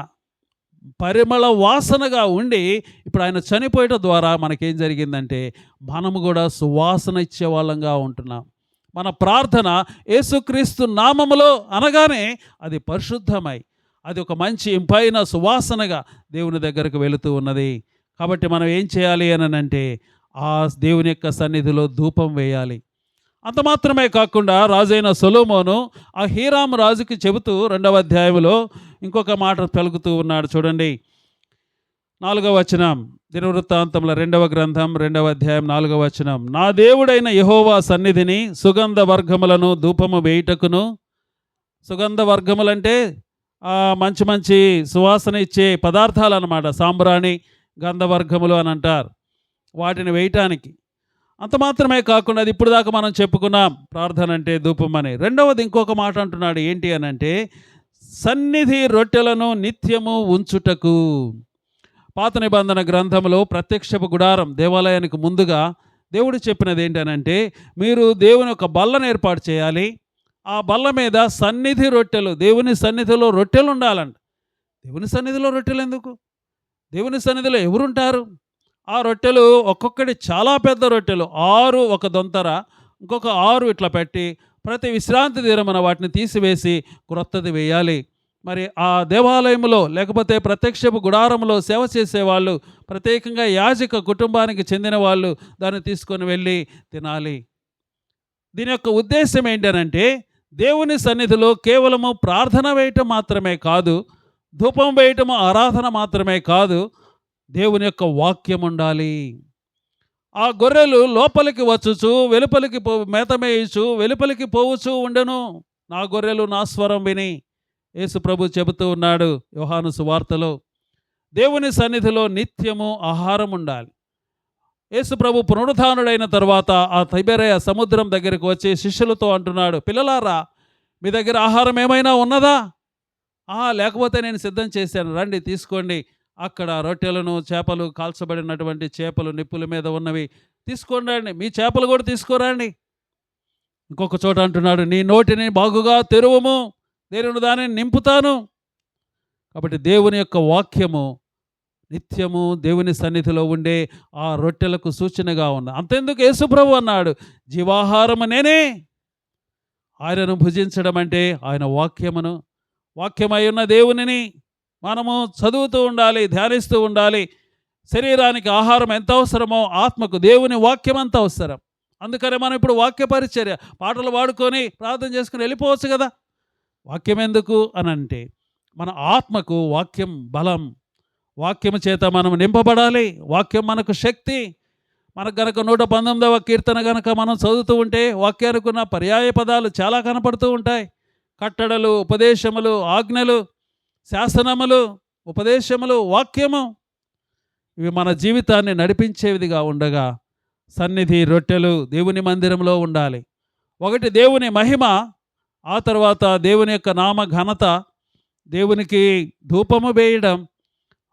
పరిమళ వాసనగా ఉండి ఇప్పుడు ఆయన చనిపోయటం ద్వారా మనకేం జరిగిందంటే మనము కూడా సువాసన ఇచ్చే వాళ్ళంగా ఉంటున్నాం. మన ప్రార్థన యేసుక్రీస్తు నామములో అనగానే అది పరిశుద్ధమై, అది ఒక మంచి ఇంపైన సువాసనగా దేవుని దగ్గరకు వెళుతూ ఉన్నది. కాబట్టి మనం ఏం చేయాలి అని అంటే ఆ దేవుని యొక్క సన్నిధిలో ధూపం వేయాలి. అంత మాత్రమే కాకుండా రాజైన సొలొమోను ఆ హీరాము రాజుకి చెబుతూ 2వ అధ్యాయంలో ఇంకొక మాట పలుకుతూ ఉన్నాడు. చూడండి 4వ వచనం, దినవృత్తాంతముల 2వ గ్రంథం 2వ అధ్యాయం 4వ వచనం. నా దేవుడైన యెహోవా సన్నిధిని సుగంధ వర్గములను ధూపము వేయుటకును, సుగంధ వర్గములంటే మంచి మంచి సువాసన ఇచ్చే పదార్థాలు అన్నమాట, సాంబ్రాణి, గంధవర్గములు అని అంటారు, వాటిని వేయటానికి. అంత మాత్రమే కాకుండా అది ఇప్పుడు దాకా మనం చెప్పుకున్నాం, ప్రార్థన అంటే ధూపం అని. రెండవది ఇంకొక మాట అంటున్నాడు, ఏంటి అని అంటే సన్నిధి రొట్టెలను నిత్యము ఉంచుటకు. పాత నిబంధన గ్రంథంలో ప్రత్యక్షపు గుడారం దేవాలయానికి ముందుగా దేవుడు చెప్పినది ఏంటనంటే, మీరు దేవుని ఒక బల్లను ఏర్పాటు చేయాలి, ఆ బల్ల మీద సన్నిధి రొట్టెలు, దేవుని సన్నిధిలో రొట్టెలు ఉండాలంట. దేవుని సన్నిధిలో రొట్టెలు ఎందుకు? దేవుని సన్నిధిలో ఎవరుంటారు? ఆ రొట్టెలు ఒక్కొక్కటి చాలా పెద్ద రొట్టెలు, 6 ఒక దొంతర, ఇంకొక 6 ఇట్లా పెట్టి ప్రతి విశ్రాంతి దినమున వాటిని తీసివేసి క్రొత్తది వేయాలి. మరి ఆ దేవాలయంలో లేకపోతే ప్రత్యక్షపు గుడారంలో సేవ చేసేవాళ్ళు, ప్రత్యేకంగా యాజక కుటుంబానికి చెందిన వాళ్ళు దాన్ని తీసుకొని వెళ్ళి తినాలి. దీని యొక్క ఉద్దేశం ఏంటనంటే దేవుని సన్నిధిలో కేవలము ప్రార్థన వేయటం మాత్రమే కాదు, ధూపం వేయటము ఆరాధన మాత్రమే కాదు, దేవుని యొక్క వాక్యం ఉండాలి. ఆ గొర్రెలు లోపలికి వచ్చుచు వెలుపలికి మేతమేయచ్చు, వెలుపలికి పోవచ్చు ఉండను, నా గొర్రెలు నా స్వరం విని యేసు ప్రభు చెబుతూ ఉన్నాడు యోహాను సువార్తలో. దేవుని సన్నిధిలో నిత్యము ఆహారం ఉండాలి. యేసు ప్రభు పునరుత్థానుడైన తర్వాత ఆ తిబెరయ సముద్రం దగ్గరికి వచ్చి శిష్యులతో అంటున్నాడు, పిల్లలారా మీ దగ్గర ఆహారం ఏమైనా ఉన్నదా? లేకపోతే నేను సిద్ధం చేశాను, రండి తీసుకోండి. అక్కడ రొట్టెలను, చేపలు, కాల్చబడినటువంటి చేపలు నిప్పుల మీద ఉన్నవి తీసుకోండి, మీ చేపలు కూడా తీసుకోరండి. ఇంకొక చోట అంటున్నాడు, నీ నోటిని బాగుగా తెరువము, నేను దానిని నింపుతాను. కాబట్టి దేవుని యొక్క వాక్యము నిత్యము దేవుని సన్నిధిలో ఉండే ఆ రొట్టెలకు సూచనగా ఉంది. అంతెందుకు యేసుప్రభు అన్నాడు, జీవాహారము నేనే. ఆయనను భుజించడం అంటే ఆయన వాక్యమై ఉన్న దేవునిని మనము చదువుతూ ఉండాలి, ధ్యానిస్తూ ఉండాలి. శరీరానికి ఆహారం ఎంత అవసరమో ఆత్మకు దేవుని వాక్యం అంత అవసరం. అందుకనే మనం ఇప్పుడు వాక్య పరిచర్య, పాటలు పాడుకొని ప్రార్థన చేసుకుని వెళ్ళిపోవచ్చు కదా. వాక్యం ఎందుకు అని అంటే మన ఆత్మకు వాక్యం బలం, వాక్యము చేత మనం నింపబడాలి. వాక్యం మనకు శక్తి. మనకు గనక 119వ కీర్తన గనక మనం చదువుతూ ఉంటే వాక్యానికున్న పర్యాయ పదాలు చాలా కనపడుతూ ఉంటాయి. కట్టడలు, ఉపదేశములు, ఆజ్ఞలు, శాసనములు, ఉపదేశములు, వాక్యము, ఇవి మన జీవితాన్ని నడిపించేవిగా ఉండగా సన్నిధి, రొట్టెలు దేవుని మందిరంలో ఉండాలి. ఒకటి దేవుని మహిమ, ఆ తర్వాత దేవుని యొక్క నామ ఘనత, దేవునికి ధూపము వేయడం,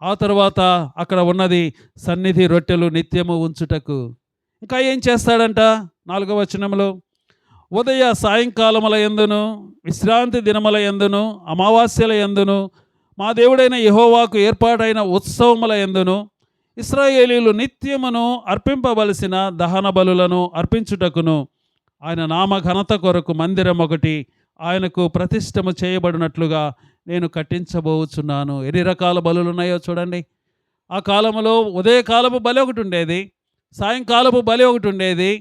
ఆ తర్వాత అక్కడ ఉన్నది సన్నిధి, రొట్టెలు నిత్యము ఉంచుటకు. ఇంకా ఏం చేస్తాడంట 4వ వచనంలో, ఉదయ సాయంకాలముల యందును, విశ్రాంతి దినముల యందును, అమావాస్యల యందును, మా దేవుడైన యెహోవాకు ఏర్పాటైన ఉత్సవముల యందును ఇశ్రాయేలీయులు నిత్యమును అర్పింపవలసిన దహన బలులను అర్పించుటకును ఆయన నామ ఘనత కొరకు మందిరం ఒకటి ఆయనకు ప్రతిష్టము చేయబడినట్లుగా నేను కట్టించబోచున్నాను. ఎన్ని రకాల బలులు ఉన్నాయో చూడండి. ఆ కాలంలో ఉదయకాలపు బలి ఒకటి ఉండేది, సాయంకాలపు బలి ఒకటి ఉండేది.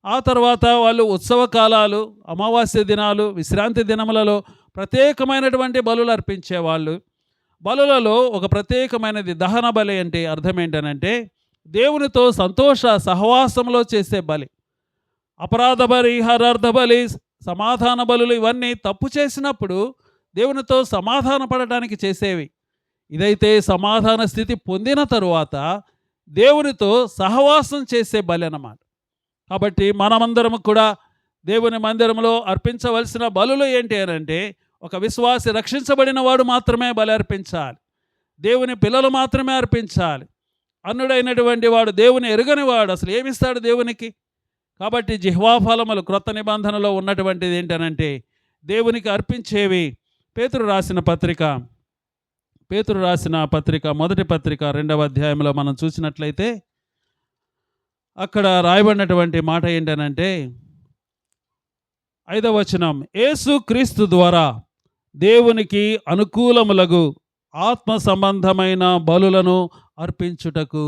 ఆ తర్వాత వాళ్ళు ఉత్సవ కాలాలు, అమావాస్య దినాలు, విశ్రాంతి దినములలో ప్రత్యేకమైనటువంటి బలులు అర్పించేవాళ్ళు. బలులలో ఒక ప్రత్యేకమైనది దహన బలి. అంటే అర్థం ఏంటనంటే దేవునితో సంతోష సహవాసంలో చేసే బలి. అపరాధ బలి, హరార్థ బలి, సమాధాన బలులు, ఇవన్నీ తప్పు చేసినప్పుడు దేవునితో సమాధాన పడటానికి చేసేవి. ఇదైతే సమాధాన స్థితి పొందిన తరువాత దేవునితో సహవాసం చేసే బలి అన్నమాట. కాబట్టి మనమందరము కూడా దేవుని మందిరంలో అర్పించవలసిన బలులు ఏంటి అనంటే, ఒక విశ్వాసి రక్షించబడిన వాడు మాత్రమే బలి అర్పించాలి, దేవుని పిల్లలు మాత్రమే అర్పించాలి. అన్యుడైనటువంటి వాడు, దేవుని ఎరుగని వాడు అసలు ఏమిస్తాడు దేవునికి? కాబట్టి జిహ్వాఫలములు క్రొత్త నిబంధనలో ఉన్నటువంటిది ఏంటనంటే దేవునికి అర్పించేవి. పేతురు రాసిన పత్రిక మొదటి పత్రిక 2వ అధ్యాయంలో మనం చూసినట్లయితే అక్కడ రాయబడినటువంటి మాట ఏంటనంటే 5వ వచనం, యేసు క్రీస్తు ద్వారా దేవునికి అనుకూలములగు ఆత్మ సంబంధమైన బలులను అర్పించుటకు.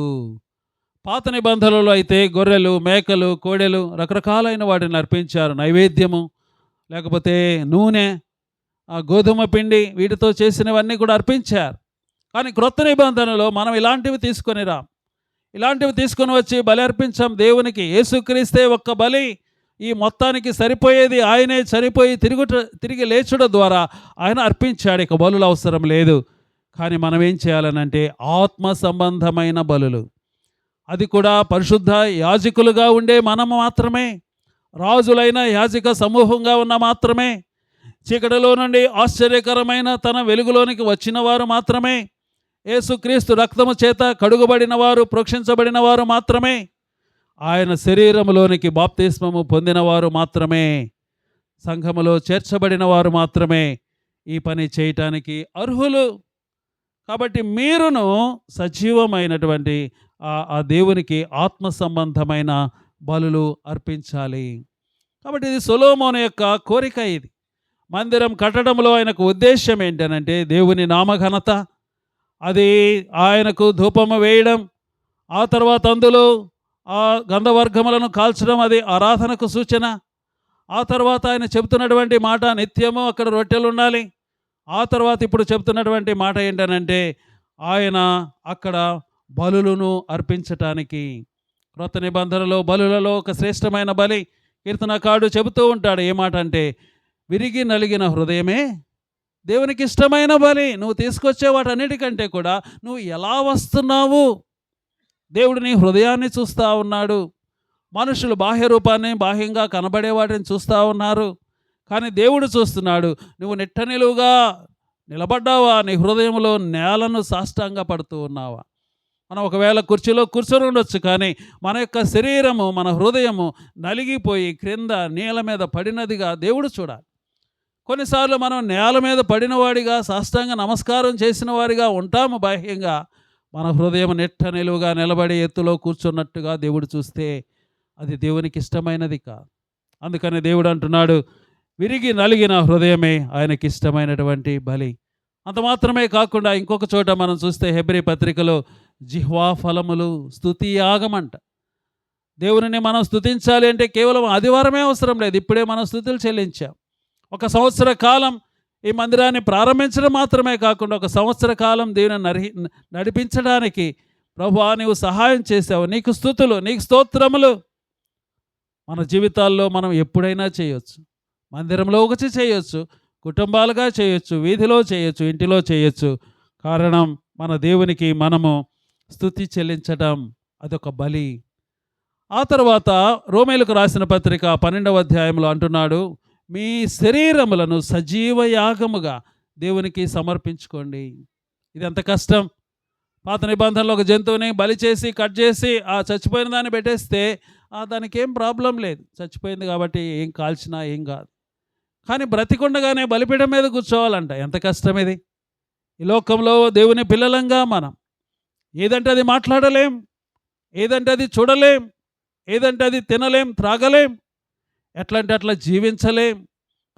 పాత నిబంధనలో అయితే గొర్రెలు, మేకలు, కోడెలు, రకరకాలైన వాటిని అర్పించారు. నైవేద్యము, లేకపోతే నూనె, గోధుమ పిండి, వీటితో చేసినవన్నీ కూడా అర్పించారు. కానీ క్రొత్త నిబంధనలో మనం ఇలాంటివి తీసుకొని వచ్చి బలి అర్పించాం దేవునికి. యేసుక్రీస్తే ఒక్క బలి ఈ మొత్తానికి సరిపోయేది. ఆయనే చనిపోయి తిరిగి లేచుట ద్వారా ఆయన అర్పించాడు. ఇక బలులు అవసరం లేదు. కానీ మనం ఏం చేయాలనంటే ఆత్మ సంబంధమైన బలులు, అది కూడా పరిశుద్ధ యాజకులుగా ఉండే మనము మాత్రమే, రాజులైన యాజక సమూహంగా ఉన్న మాత్రమే, చీకటిలో నుండి ఆశ్చర్యకరమైన తన వెలుగులోనికి వచ్చిన వారు మాత్రమే, యేసుక్రీస్తు రక్తము చేత కడుగుబడిన వారు, ప్రోక్షించబడిన వారు మాత్రమే, ఆయన శరీరములోనికి బాప్తిస్మము పొందిన వారు మాత్రమే, సంఘములో చేర్చబడిన వారు మాత్రమే ఈ పని చేయటానికి అర్హులు. కాబట్టి మీరును సజీవమైనటువంటి ఆ దేవునికి ఆత్మ సంబంధమైన బలులు అర్పించాలి. కాబట్టి ఇది సొలొమోను యొక్క కోరిక. ఇది మందిరం కట్టడంలో ఆయనకు ఉద్దేశం ఏంటనంటే దేవుని నామఘనత, అది ఆయనకు ధూపము వేయడం, ఆ తర్వాత అందులో ఆ గంధవర్గములను కాల్చడం, అది ఆరాధనకు సూచన. ఆ తర్వాత ఆయన చెబుతున్నటువంటి మాట నిత్యము అక్కడ రొట్టెలు ఉండాలి. ఆ తర్వాత ఇప్పుడు చెబుతున్నటువంటి మాట ఏంటనంటే ఆయన అక్కడ బలులను అర్పించటానికి. క్రొత్త నిబంధనలో బలులలో ఒక శ్రేష్టమైన బలి కీర్తనకారుడు చెబుతూ ఉంటాడు. ఏ మాట అంటే విరిగి నలిగిన హృదయమే దేవునికి ఇష్టమైన బలి. నువ్వు తీసుకొచ్చే వాటన్నిటికంటే కూడా నువ్వు ఎలా వస్తున్నావు, దేవుడు నీ హృదయాన్ని చూస్తూ ఉన్నాడు. మనుషులు బాహ్య రూపాన్ని, బాహ్యంగా కనబడే వాటిని చూస్తూ ఉన్నారు, కానీ దేవుడు చూస్తున్నాడు. నువ్వు నిట్ట నిలువుగా నిలబడ్డావా, నీ హృదయంలో నేలను సాష్టాంగ పడుతూ ఉన్నావా? మనం ఒకవేళ కుర్చీలో కూర్చొని ఉండొచ్చు, కానీ మన యొక్క శరీరము, మన హృదయము నలిగిపోయి క్రింద నేల మీద పడినదిగా దేవుడు చూడాలి. కొన్నిసార్లు మనం నేల మీద పడినవాడిగా, సాష్టాంగ నమస్కారం చేసిన వారిగా ఉంటాము బాహ్యంగా. మన హృదయం నిట్ట నిలువుగా నిలబడి ఎత్తులో కూర్చున్నట్టుగా దేవుడు చూస్తే అది దేవునికి ఇష్టమైనది కాదు. అందుకని దేవుడు అంటున్నాడు, విరిగి నలిగిన హృదయమే ఆయనకి ఇష్టమైనటువంటి బలి. అంత మాత్రమే కాకుండా ఇంకొక చోట మనం చూస్తే హెబ్రీ పత్రికలో జిహ్వా ఫలములు, స్తుతి యాగమంట. దేవునిని మనం స్తుతించాలి అంటే కేవలం ఆదివారమే అవసరం లేదు. ఇప్పుడే మనం స్తుతులు చెల్లించాం. ఒక సంవత్సర కాలం ఈ మందిరాన్ని ప్రారంభించడం మాత్రమే కాకుండా ఒక సంవత్సర కాలం దేవుని నడిపించడానికి ప్రభువా నీవు సహాయం చేశావు, నీకు స్తుతులు, నీకు స్తోత్రములు. మన జీవితాల్లో మనం ఎప్పుడైనా చేయొచ్చు. మందిరంలో ఒకటి చేయొచ్చు, కుటుంబాలుగా చేయొచ్చు, వీధిలో చేయొచ్చు, ఇంటిలో చేయొచ్చు. కారణం మన దేవునికి మనము స్తుతి చెల్లించటం అదొక బలి. ఆ తర్వాత రోమేలకు రాసిన పత్రిక 12వ అధ్యాయంలో అంటున్నాడు, మీ శరీరములను సజీవ యాగముగా దేవునికి సమర్పించుకోండి. ఇది ఎంత కష్టం. పాత నిబంధనలో ఒక జంతువుని బలి చేసి కట్ చేసి ఆ చచ్చిపోయిన దాన్ని పెట్టేస్తే దానికి ఏం ప్రాబ్లం లేదు, చచ్చిపోయింది కాబట్టి ఏం కాల్చినా ఏం కాదు. కానీ బ్రతికుండగానే బలిపీఠం మీద కూర్చోవాలంట, ఎంత కష్టం ఇది. ఈ లోకంలో దేవుని పిల్లలంగా మనం ఏదంటే అది మాట్లాడలేం, ఏదంటే అది చూడలేం, ఏదంటే అది తినలేం, త్రాగలేం, ఎట్లంటే అట్లా జీవించలేం.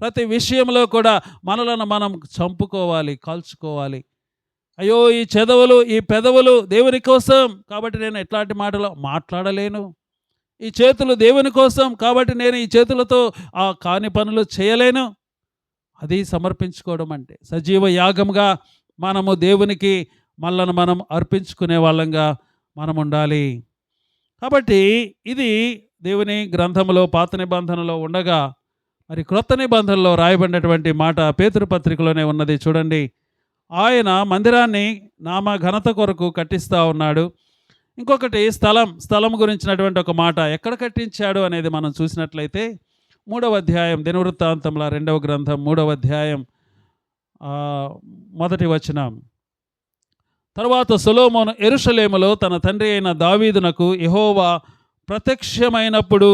ప్రతి విషయంలో కూడా మనలను మనం చంపుకోవాలి, కాల్చుకోవాలి. అయ్యో ఈ చెదవులు, ఈ పెదవులు దేవుని కోసం కాబట్టి నేను ఎట్లాంటి మాటలు మాట్లాడలేను, ఈ చేతులు దేవుని కోసం కాబట్టి నేను ఈ చేతులతో ఆ కాని పనులు చేయలేను. అది సమర్పించుకోవడం అంటే సజీవ యాగంగా మనము దేవునికి మనలను మనం అర్పించుకునే వాళ్ళంగా మనం ఉండాలి. కాబట్టి ఇది దేవుని గ్రంథంలో పాత నిబంధనలో ఉండగా మరి క్రొత్త నిబంధనలో రాయబడినటువంటి మాట పేతురు పత్రికలోనే ఉన్నది. చూడండి, ఆయన మందిరాన్ని నామ ఘనత కొరకు కట్టిస్తూ ఉన్నాడు. ఇంకొకటి స్థలం గురించినటువంటి ఒక మాట ఎక్కడ కట్టించాడు అనేది మనం చూసినట్లయితే 3వ అధ్యాయం దినవృత్తాంతముల 2వ గ్రంథం 3వ అధ్యాయం 1వ వచనం. తర్వాత సొలొమోను యెరూషలేములో తన తండ్రి అయిన దావీదునకు యెహోవా ప్రత్యక్షమైనప్పుడు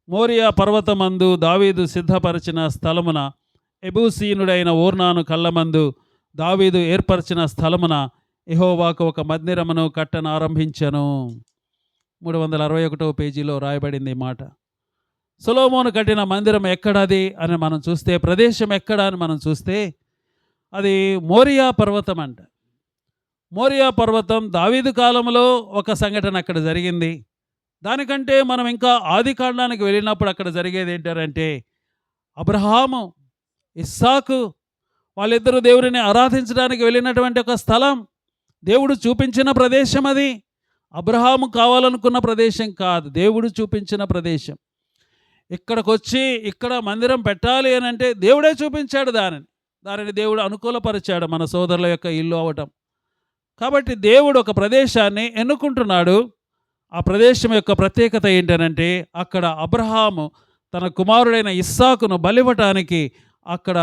మోరియా పర్వతమందు దావీదు సిద్ధపరిచిన స్థలమున ఎబూసీనుడైన ఓర్నాను కళ్ళమందు దావీదు ఏర్పరిచిన స్థలమున యెహోవాకు ఒక మందిరమును కట్టనారంభించెను. 361వ పేజీలో రాయబడింది ఈ మాట. సొలొమోను కట్టిన మందిరం ఎక్కడది అని మనం చూస్తే, ప్రదేశం ఎక్కడ అని మనం చూస్తే అది మోరియా పర్వతం అంట. మోరియా పర్వతం దావీదు కాలంలో ఒక సంఘటన అక్కడ జరిగింది. దానికంటే మనం ఇంకా ఆది కాండానికి వెళ్ళినప్పుడు అక్కడ జరిగేది ఏంటంటే అబ్రహాము, ఇస్సాకు వాళ్ళిద్దరూ దేవుడిని ఆరాధించడానికి వెళ్ళినటువంటి ఒక స్థలం, దేవుడు చూపించిన ప్రదేశం అది. అబ్రహాము కావాలనుకున్న ప్రదేశం కాదు, దేవుడు చూపించిన ప్రదేశం. ఇక్కడికి వచ్చి ఇక్కడ మందిరం పెట్టాలి అని అంటే దేవుడే చూపించాడు దానిని దేవుడు అనుకూలపరిచాడు, మన సోదరుల యొక్క ఇల్లు అవటం. కాబట్టి దేవుడు ఒక ప్రదేశాన్ని ఎన్నుకుంటున్నాడు. ఆ ప్రదేశం యొక్క ప్రత్యేకత ఏంటనంటే అక్కడ అబ్రహాము తన కుమారుడైన ఇస్సాకును బలివ్వటానికి అక్కడ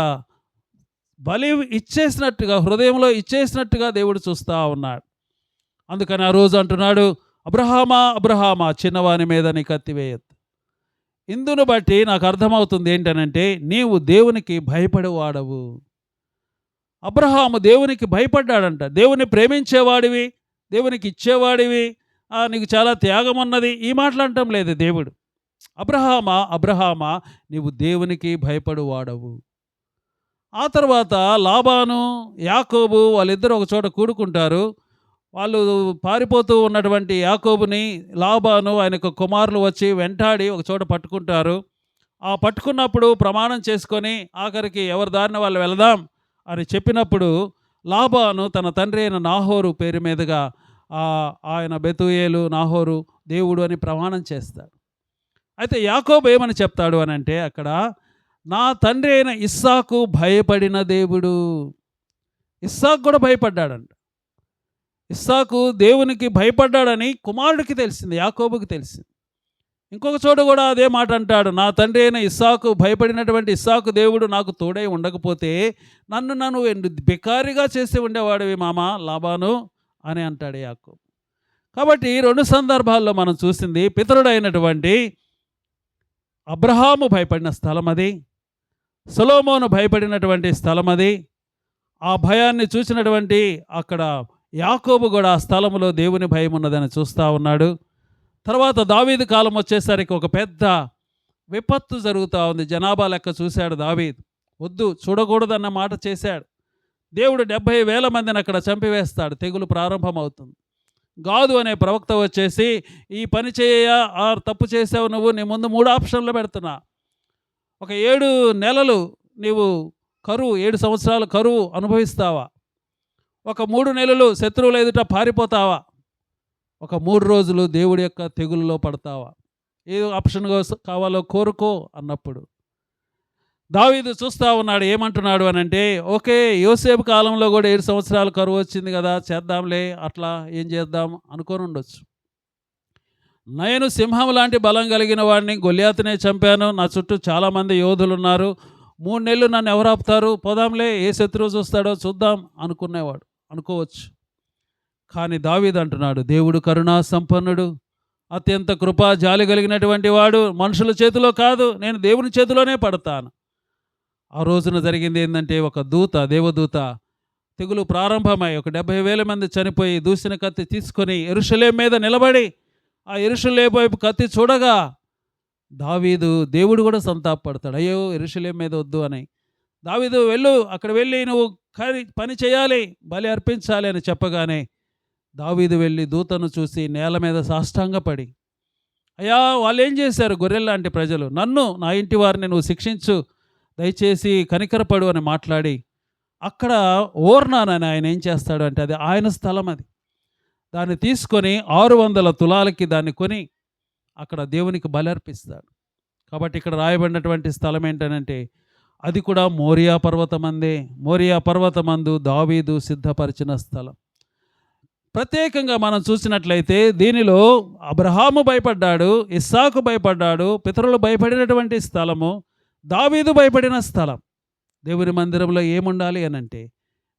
బలి ఇచ్చేసినట్టుగా, హృదయంలో ఇచ్చేసినట్టుగా దేవుడు చూస్తూ ఉన్నాడు. అందుకని ఆ రోజు అంటున్నాడు, అబ్రహామా అబ్రహామా చిన్నవాని మీద నీ కత్తి వేయొద్దు. ఇందును బట్టి నాకు అర్థమవుతుంది ఏంటనంటే నీవు దేవునికి భయపడేవాడవు. అబ్రహాము దేవునికి భయపడ్డాడంట. దేవుని ప్రేమించేవాడివి, దేవునికి ఇచ్చేవాడివి, నీకు చాలా త్యాగం ఉన్నది, ఈ మాటలు అంటం లేదు దేవుడు. అబ్రహామా అబ్రహామా నీవు దేవునికి భయపడువాడవు. ఆ తర్వాత లాబాను యాకోబు వాళ్ళిద్దరూ ఒక చోట కూడుకుంటారు. వాళ్ళు పారిపోతూ ఉన్నటువంటి యాకోబుని లాబాను ఆయనకు కుమారులు వచ్చి వెంటాడి ఒక చోట పట్టుకుంటారు. ఆ పట్టుకున్నప్పుడు ప్రమాణం చేసుకొని ఆఖరికి ఎవరి దారిన వాళ్ళు వెళదాం అని చెప్పినప్పుడు లాబాను తన తండ్రి అయిన నాహోరు పేరు మీదుగా ఆయన బెతూయేలు నాహోరు దేవుడు అని ప్రమాణం చేస్తాడు. అయితే యాకోబు ఏమని చెప్తాడు అని అంటే అక్కడ నా తండ్రి అయిన ఇస్సాకు భయపడిన దేవుడు. ఇస్సాకు కూడా భయపడ్డాడంట. ఇస్సాకు దేవునికి భయపడ్డాడని కుమారుడికి తెలిసింది, యాకోబుకి తెలిసింది. ఇంకొక చోట కూడా అదే మాట అంటాడు, నా తండ్రి అయిన ఇస్సాకు భయపడినటువంటి ఇస్సాకు దేవుడు నాకు తోడై ఉండకపోతే నన్ను బికారిగా చేసి ఉండేవాడివి మామ లాబాను అని అంటాడు యాకోబు. కాబట్టి రెండు సందర్భాల్లో మనం చూసింది పితరుడైనటువంటి అబ్రహాము భయపడిన స్థలం అది, సొలొమోను భయపడినటువంటి స్థలం అది. ఆ భయాన్ని చూసినటువంటి అక్కడ యాకోబు కూడా ఆ స్థలంలో దేవుని భయం ఉన్నదని చూస్తూ ఉన్నాడు. తర్వాత దావీదు కాలం వచ్చేసరికి ఒక పెద్ద విపత్తు జరుగుతూ ఉంది. జనాభా లెక్క చూశాడు దావీదు, వద్దు చూడకూడదన్న మాట చేశాడు. దేవుడు 70,000 మందిని అక్కడ చంపివేస్తాడు, తెగులు ప్రారంభమవుతుంది. గాదు అనే ప్రవక్త వచ్చేసి ఈ పని తప్పు చేసావు నువ్వు, నీ ముందు 3 ఆప్షన్లు పెడుతున్నా. ఒక 7 నెలలు నీవు కరువు, 7 సంవత్సరాలు కరువు అనుభవిస్తావా, ఒక 3 నెలలు శత్రువుల ఎదుట పారిపోతావా, ఒక 3 రోజులు దేవుడి యొక్క తెగులులో పడతావా? ఏ ఆప్షన్ కావాలో కోరుకో అన్నప్పుడు దావీదు చూస్తా ఉన్నాడు. ఏమంటున్నాడు అనంటే, ఓకే, యోసేపు కాలంలో కూడా 7 సంవత్సరాలు కరువు వచ్చింది కదా, చేద్దాంలే, అట్లా ఏం చేద్దాం అనుకొని ఉండొచ్చు. నేను సింహం లాంటి బలం కలిగిన వాడిని, గొల్యాతునే చంపాను, నా చుట్టూ చాలామంది యోధులు ఉన్నారు, 3 నెలలు నన్ను ఎవరు ఆపుతారు, పోదాంలే, ఏ శత్రువు చూస్తాడో చూద్దాం అనుకోవచ్చు. కానీ దావీదు అంటున్నాడు, దేవుడు కరుణా సంపన్నుడు, అత్యంత కృపా జాలి కలిగినటువంటి వాడు, మనుషుల చేతిలో కాదు, నేను దేవుని చేతిలోనే పడతాను. ఆ రోజున జరిగింది ఏంటంటే, ఒక దేవదూత తెగులు ప్రారంభమై ఒక 70,000 మంది చనిపోయి దూసిన కత్తి తీసుకొని యెరూషలేము మీద నిలబడి ఆ యెరూషలేము వైపు కత్తి చూడగా దేవుడు కూడా సంతాపపడతాడు. అయ్యో, యెరూషలేము మీద వద్దు అని. దావీదు వెళ్ళు, అక్కడ వెళ్ళి నువ్వు పని చేయాలి, బలి అర్పించాలి అని చెప్పగానే దావీదు వెళ్ళి దూతను చూసి నేల మీద సాష్టాంగపడి, అయ్యా, వాళ్ళు ఏం చేశారు, గొర్రెల్లాంటి ప్రజలు, నన్ను, నా ఇంటి వారిని నువ్వు శిక్షించు, దయచేసి కనికరపడు అని మాట్లాడి, అక్కడ ఓర్నానని ఆయన ఏం చేస్తాడు అంటే, అది ఆయన స్థలం, అది దాన్ని తీసుకొని 600 తులాలకి దాన్ని కొని అక్కడ దేవునికి బలి అర్పిస్తాడు. కాబట్టి ఇక్కడ రాయబడినటువంటి స్థలం ఏంటనంటే, అది కూడా మోరియా పర్వతమందే. మోరియా పర్వతమందు దావీదు సిద్ధపరిచిన స్థలం. ప్రత్యేకంగా మనం చూసినట్లయితే దీనిలో అబ్రహాము భయపడ్డాడు, ఇస్సాకు భయపడ్డాడు, పితరులు భయపడినటువంటి స్థలము, దావీదు భయపడిన స్థలం. దేవుని మందిరంలో ఏముండాలి అనంటే,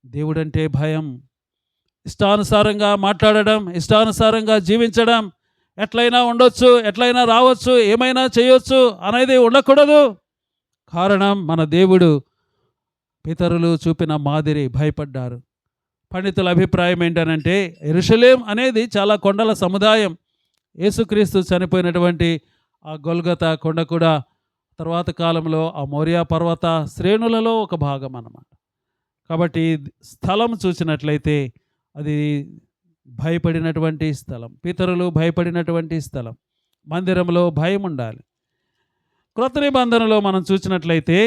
దేవుడంటే భయం, ఇష్టానుసారంగా మాట్లాడడం, ఇష్టానుసారంగా జీవించడం, ఎట్లయినా ఉండొచ్చు, ఎట్లయినా రావచ్చు, ఏమైనా చేయొచ్చు అనేది ఉండకూడదు. కారణం, మన దేవుడు పితరులు చూపిన మాదిరి భయపడ్డారు. పండితుల అభిప్రాయం ఏంటనంటే, యెరూషలేం అనేది చాలా కొండల సముదాయం. యేసుక్రీస్తు చనిపోయినటువంటి ఆ గొల్గొతా కొండ కూడా తర్వాత కాలంలో ఆ మోరియా పర్వత శ్రేణులలో ఒక భాగం అన్నమాట. కాబట్టి స్థలం చూసినట్లయితే అది భయపడినటువంటి స్థలం, పితరులు భయపడినటువంటి స్థలం. మందిరంలో భయం ఉండాలి. క్రొత్త నిబంధనలో మనం చూసినట్లయితే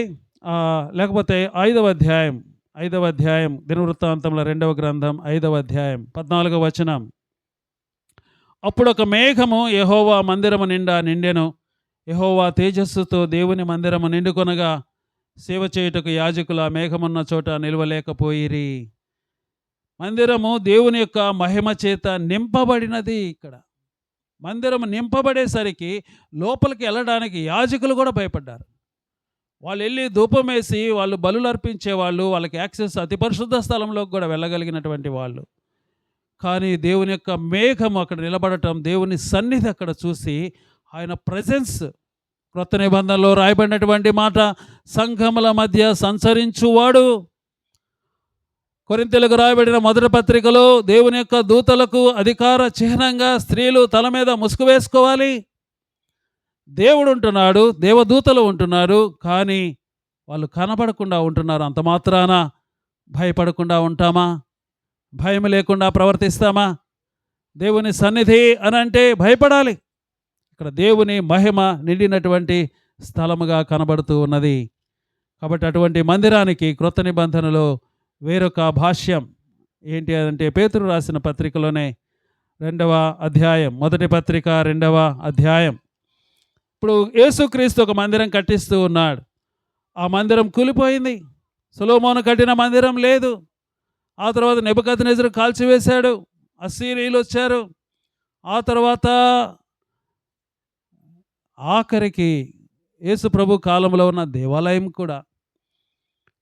లేకపోతే 5వ అధ్యాయం దినవృత్తాంతముల 2వ గ్రంథం 5వ అధ్యాయం 14వ వచనం, అప్పుడు ఒక మేఘము యెహోవా మందిరము నిండా నిండెను, యెహోవా తేజస్సుతో దేవుని మందిరము నిండుకొనగా సేవ చేయుటకు యాజకులు ఆ మేఘమున్న చోట నిలవలేకపోయిరి. మందిరము దేవుని యొక్క మహిమ చేత నింపబడినది. ఇక్కడ మందిరం నింపబడేసరికి లోపలికి వెళ్ళడానికి యాజకులు కూడా భయపడ్డారు. వాళ్ళు వెళ్ళి ధూపం వేసి వాళ్ళు బలులు అర్పించేవాళ్ళు, వాళ్ళకి యాక్సెస్ అతి పరిశుద్ధ స్థలంలోకి కూడా వెళ్ళగలిగినటువంటి వాళ్ళు. కానీ దేవుని యొక్క మేఘం అక్కడ నిలబడటం, దేవుని సన్నిధి అక్కడ చూసి ఆయన ప్రెజెన్స్, క్రొత్త నిబంధనలో రాయబడినటువంటి మాట, సంఘముల మధ్య సంచరించువాడు. కొరింథీయులకు రాయబడిన మొదటి పత్రికలో దేవుని యొక్క దూతలకు అధికార చిహ్నంగా స్త్రీలు తల మీద ముసుగు వేసుకోవాలి. దేవుడు ఉంటున్నాడు, దేవదూతలు ఉంటున్నారు, కానీ వాళ్ళు కనబడకుండా ఉంటున్నారు. అంత మాత్రాన భయపడకుండా ఉంటామా? భయం లేకుండా ప్రవర్తిస్తామా? దేవుని సన్నిధి అని అంటే భయపడాలి. ఇక్కడ దేవుని మహిమ నిండినటువంటి స్థలముగా కనబడుతూ ఉన్నది. కాబట్టి అటువంటి మందిరానికి క్రొత్త నిబంధనలో వేరొక భాష్యం ఏంటి అంటే, పేతురు రాసిన పత్రికలోనే 2వ అధ్యాయం, మొదటి పత్రిక 2వ అధ్యాయం. ఇప్పుడు యేసుక్రీస్తు ఒక మందిరం కట్టిస్తూ ఉన్నాడు. ఆ మందిరం కూలిపోయింది. సొలొమోను కట్టిన మందిరం లేదు. ఆ తర్వాత నెబుకద్నెజరు కాల్చివేశాడు, అస్సీరీయులు వచ్చారు. ఆ తర్వాత ఆఖరికి యేసు ప్రభు కాలంలో ఉన్న దేవాలయం కూడా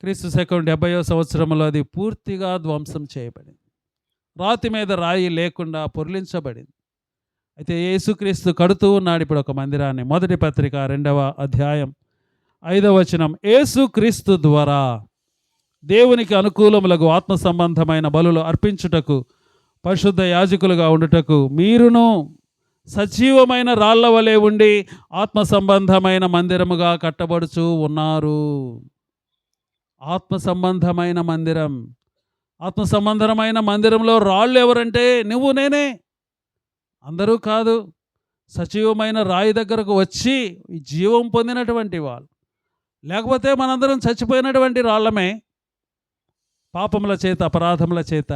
క్రీస్తు శకం 70వ సంవత్సరంలో అది పూర్తిగా ధ్వంసం చేయబడింది. రాతి మీద రాయి లేకుండా పొర్లించబడింది. అయితే యేసుక్రీస్తు కడుతూ ఉన్నాడు ఇప్పుడు ఒక మందిరాన్ని. మొదటి పత్రిక 2వ అధ్యాయం 5వ వచనం, యేసుక్రీస్తు ద్వారా దేవునికి అనుకూలములకు ఆత్మ సంబంధమైన బలులు అర్పించుటకు పరిశుద్ధ యాజకులుగా ఉండుటకు మీరును సజీవమైన రాళ్ల వలె ఉండి ఆత్మ సంబంధమైన మందిరముగా కట్టబడుచు ఉన్నారు. ఆత్మ సంబంధమైన మందిరం. ఆత్మ సంబంధమైన మందిరంలో రాళ్ళు ఎవరంటే నువ్వు నేనే, అందరూ కాదు. సజీవమైన రాయి దగ్గరకు వచ్చి జీవం పొందినటువంటి వాళ్ళు. లేకపోతే మనందరం చచ్చిపోయినటువంటి రాళ్ళమే, పాపముల చేత, అపరాధముల చేత.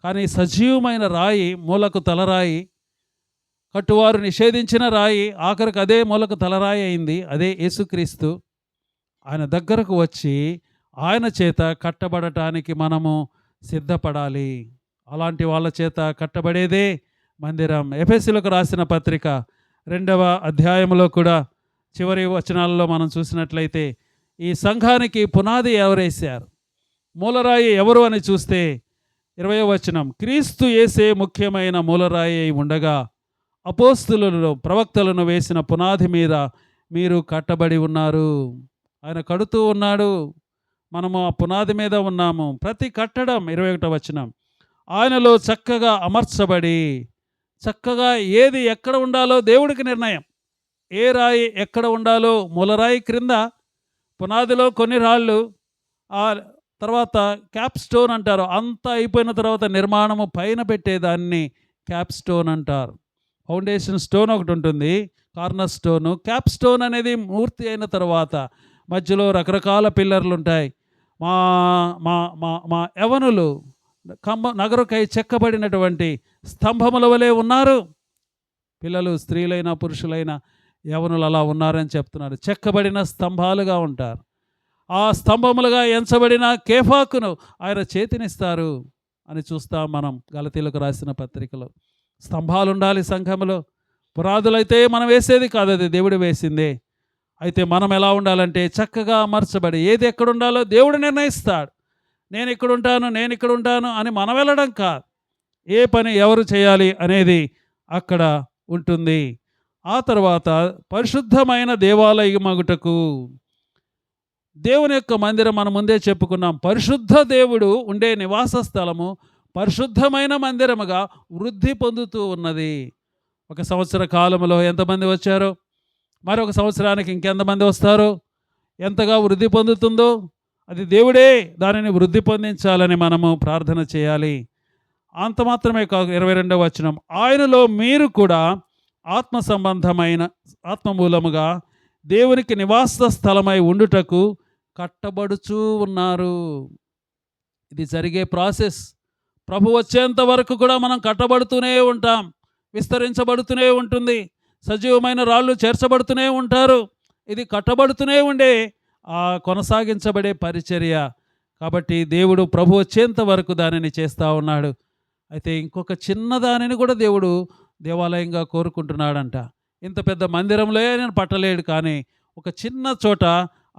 కానీ సజీవమైన రాయి, మూలకు తలరాయి, కట్టువారు నిషేధించిన రాయి ఆఖరికి అదే మూలకు తలరాయి అయింది. అదే యేసుక్రీస్తు. ఆయన దగ్గరకు వచ్చి ఆయన చేత కట్టబడటానికి మనము సిద్ధపడాలి. అలాంటి వాళ్ళ చేత కట్టబడేదే మందిరం. ఎఫెసీయులకు రాసిన పత్రిక 2వ అధ్యాయంలో కూడా చివరి వచనాలలో మనం చూసినట్లయితే ఈ సంఘానికి పునాది ఎవరేశారు, మూలరాయి ఎవరు అని చూస్తే 20వ వచనం, క్రీస్తు యేసే ముఖ్యమైన మూలరాయి అయి ఉండగా అపోస్తులను ప్రవక్తలను వేసిన పునాది మీద మీరు కట్టబడి ఉన్నారు. ఆయన కడుతూ ఉన్నాడు, మనము ఆ పునాది మీద ఉన్నాము. ప్రతి కట్టడం 21వ వచనం, ఆయనలో చక్కగా అమర్చబడి, చక్కగా ఏది ఎక్కడ ఉండాలో దేవుడికి నిర్ణయం. ఏ రాయి ఎక్కడ ఉండాలో, మూలరాయి క్రింద, పునాదిలో కొన్ని రాళ్ళు, ఆ తర్వాత క్యాప్ స్టోన్ అంటారు. అంతా అయిపోయిన తర్వాత నిర్మాణము పైన పెట్టేదాన్ని క్యాప్ స్టోన్ అంటారు. ఫౌండేషన్ స్టోన్ ఒకటి ఉంటుంది, కార్నర్ స్టోను. క్యాప్ స్టోన్ అనేది మూర్తి అయిన తర్వాత మధ్యలో రకరకాల పిల్లర్లు ఉంటాయి. మా మా మా మా యవనులు నగరుకై చెక్కబడినటువంటి స్తంభముల వలె ఉన్నారు. పిల్లలు, స్త్రీలైన పురుషులైన యవనులు అలా ఉన్నారని చెప్తున్నారు. చెక్కబడిన స్తంభాలుగా ఉంటారు. ఆ స్తంభములుగా ఎంచబడిన కేఫాకును ఆయన చేతినిస్తారు అని చూస్తాం మనం గలతీలకు రాసిన పత్రికలో. స్తంభాలు ఉండాలి సంఘములో. పురాదులైతే మనం వేసేది కాదు, అది దేవుడు వేసిందే. అయితే మనం ఎలా ఉండాలంటే చక్కగా అమర్చబడి, ఏది ఎక్కడ ఉండాలో దేవుడు నిర్ణయిస్తాడు. నేను ఇక్కడ ఉంటాను అని మనం వెళ్ళడం కాదు. ఏ పని ఎవరు చేయాలి అనేది అక్కడ ఉంటుంది. ఆ తర్వాత పరిశుద్ధమైన దేవాలయమగుటకు, దేవుని యొక్క మందిరం మనం ముందే చెప్పుకున్నాం. పరిశుద్ధ దేవుడు ఉండే నివాస స్థలము పరిశుద్ధమైన మందిరముగా వృద్ధి పొందుతూ ఉన్నది. 1 సంవత్సర కాలంలో ఎంతమంది వచ్చారో, మరొక సంవత్సరానికి ఇంకెంతమంది వస్తారో, ఎంతగా వృద్ధి పొందుతుందో అది దేవుడే దానిని వృద్ధి పొందించాలని మనము ప్రార్థన చేయాలి. అంత మాత్రమే కాదు, 22వ వచనం, ఆయనలో మీరు కూడా ఆత్మ సంబంధమైన ఆత్మమూలముగా దేవునికి నివాస స్థలమై ఉండుటకు కట్టబడుచూ ఉన్నారు. ఇది జరిగే ప్రాసెస్. ప్రభు వచ్చేంత వరకు కూడా మనం కట్టబడుతూనే ఉంటాం, విస్తరించబడుతూనే ఉంటుంది. సజీవమైన రాళ్ళు చేర్చబడుతూనే ఉంటారు. ఇది కట్టబడుతూనే ఉండే కొనసాగించబడే పరిచర్య. కాబట్టి దేవుడు ప్రభు వచ్చేంత వరకు దానిని చేస్తూ ఉన్నాడు. అయితే ఇంకొక చిన్న దానిని కూడా దేవుడు దేవాలయంగా కోరుకుంటున్నాడంట. ఇంత పెద్ద మందిరంలో ఆయన పట్టలేడు, కానీ ఒక చిన్న చోట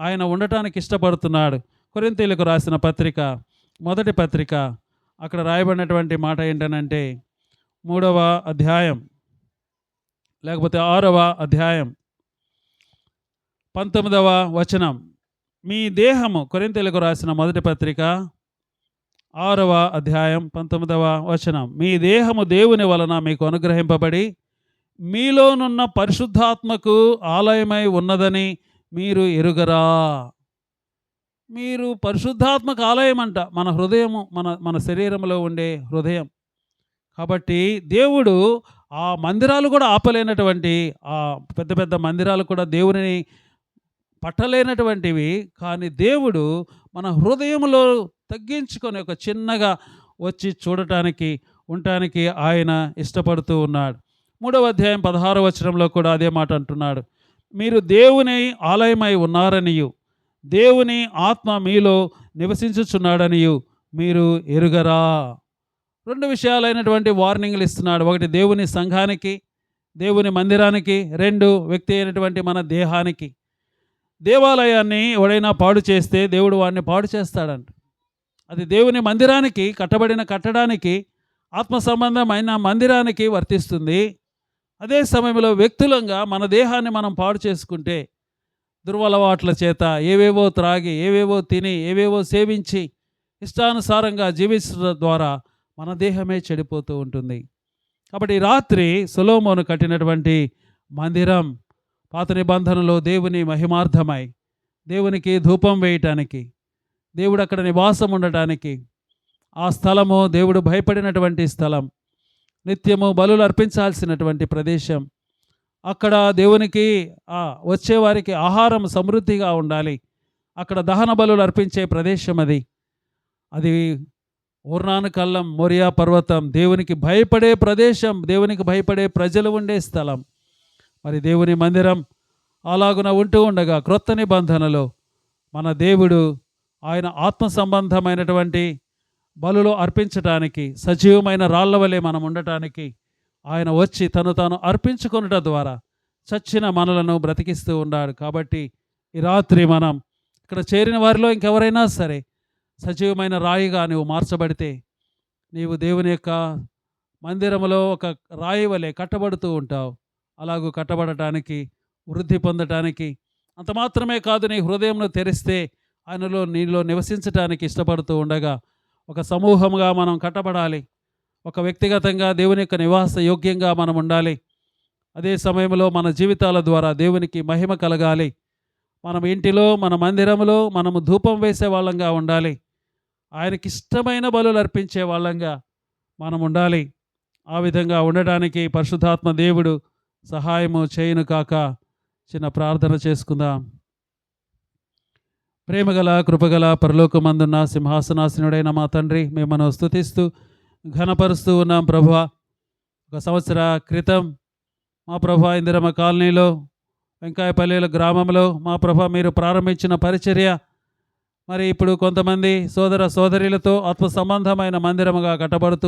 ఆయన ఉండటానికి ఇష్టపడుతున్నాడు. కొరింథీయులకు రాసిన పత్రిక, మొదటి పత్రిక, అక్కడ రాయబడినటువంటి మాట ఏంటనంటే 3వ అధ్యాయం లేకపోతే 6వ అధ్యాయం 19వ వచనం, మీ దేహము, కొరింథీయులకు రాసిన మొదటి పత్రిక 6వ అధ్యాయం 19వ వచనం, మీ దేహము దేవుని వలన మీకు అనుగ్రహింపబడి మీలోనున్న పరిశుద్ధాత్మకు ఆలయమై ఉన్నదని మీరు ఎరుగరా. మీరు పరిశుద్ధాత్మకు ఆలయం అంట. మన హృదయము, మన శరీరంలో ఉండే హృదయం. కాబట్టి దేవుడు ఆ మందిరాలు కూడా ఆపలేనటువంటి, ఆ పెద్ద పెద్ద మందిరాలు కూడా దేవుని పట్టలేనటువంటివి. కానీ దేవుడు మన హృదయంలో తగ్గించుకొని ఒక చిన్నగా వచ్చి చూడటానికి, ఉండటానికి ఆయన ఇష్టపడుతూ ఉన్నాడు. 3వ అధ్యాయం 16వ వచనంలో కూడా అదే మాట అంటున్నాడు, మీరు దేవుని ఆలయమై ఉన్నారనియు దేవుని ఆత్మ మీలో నివసించుచున్నాడనియు మీరు ఎరుగరా. 2 విషయాలైనటువంటి వార్నింగ్లు ఇస్తున్నాడు. ఒకటి దేవుని సంఘానికి, దేవుని మందిరానికి. 2 వ్యక్తి అయినటువంటి మన దేహానికి. దేవాలయాన్ని ఎవడైనా పాడు చేస్తే దేవుడు వాడిని పాడు చేస్తాడంట. అది దేవుని మందిరానికి, కట్టబడిన కట్టడానికి, ఆత్మ సంబంధమైన మందిరానికి వర్తిస్తుంది. అదే సమయంలో వ్యక్తులంగా మన దేహాన్ని మనం పాడు చేసుకుంటే, దుర్వలవాట్ల చేత ఏవేవో త్రాగి, ఏవేవో తిని, ఏవేవో సేవించి ఇష్టానుసారంగా జీవించడం ద్వారా మన దేహమే చెడిపోతూ ఉంటుంది. కాబట్టి రాత్రి సొలొమోను కట్టినటువంటి మందిరం పాత నిబంధనలో దేవుని మహిమార్థమై, దేవునికి ధూపం వేయటానికి, దేవుడు అక్కడ నివాసం ఉండటానికి, ఆ స్థలము దేవుడు భయపడినటువంటి స్థలం, నిత్యము బలులు అర్పించాల్సినటువంటి ప్రదేశం. అక్కడ దేవునికి వచ్చేవారికి ఆహారం సమృద్ధిగా ఉండాలి. అక్కడ దహన బలులు అర్పించే ప్రదేశం అది ఊర్నాను కళ్ళం, మోరియా పర్వతం, దేవునికి భయపడే ప్రదేశం, దేవునికి భయపడే ప్రజలు ఉండే స్థలం. మరి దేవుని మందిరం అలాగున ఉంటూ ఉండగా క్రొత్త నిబంధనలో మన దేవుడు ఆయన ఆత్మ సంబంధమైనటువంటి బలులు అర్పించటానికి, సజీవమైన రాళ్ల వలె మనం ఉండటానికి ఆయన వచ్చి తను తాను అర్పించుకొనుట ద్వారా చచ్చిన మనలను బ్రతికిస్తూ ఉన్నాడు. కాబట్టి ఈ రాత్రి మనం ఇక్కడ చేరిన వారిలో ఇంకెవరైనా సరే సజీవమైన రాయిగా నువ్వు మార్చబడితే, నీవు దేవుని యొక్క మందిరములో ఒక రాయి వలె కట్టబడుతూ ఉంటావు. అలాగూ కట్టబడటానికి, వృద్ధి పొందటానికి, అంత మాత్రమే కాదు, నీ హృదయంలో తెరిస్తే నీలో నివసించటానికి ఇష్టపడుతూ ఉండగా ఒక సమూహంగా మనం కట్టబడాలి. ఒక వ్యక్తిగతంగా దేవుని యొక్క నివాస యోగ్యంగా మనం ఉండాలి. అదే సమయంలో మన జీవితాల ద్వారా దేవునికి మహిమ కలగాలి. మనం ఇంటిలో, మన మందిరంలో మనము ధూపం వేసే వాళ్ళంగా ఉండాలి. ఆయనకి ఇష్టమైన బలులు అర్పించే వాళ్ళంగా మనం ఉండాలి. ఆ విధంగా ఉండడానికి పరిశుద్ధాత్మ దేవుడు సహాయము చేయును కాక. చిన్న ప్రార్థన చేసుకుందాం. ప్రేమగల కృపగల పరలోకమందున్న సింహాసనాసనుడైన మా తండ్రి, మిమ్మల్ని స్తుతిస్తూ ఘనపరుస్తూ ఉన్నాం ప్రభువా. ఒక సంవత్సర క్రితం మా ప్రభా ఇందిరమ్మ కాలనీలో, వెంకాయపల్లిల గ్రామంలో మా ప్రభా మీరు ప్రారంభించిన పరిచర్య మరి ఇప్పుడు కొంతమంది సోదర సోదరులతో ఆత్మ సంబంధమైన మందిరముగా కట్టబడుతూ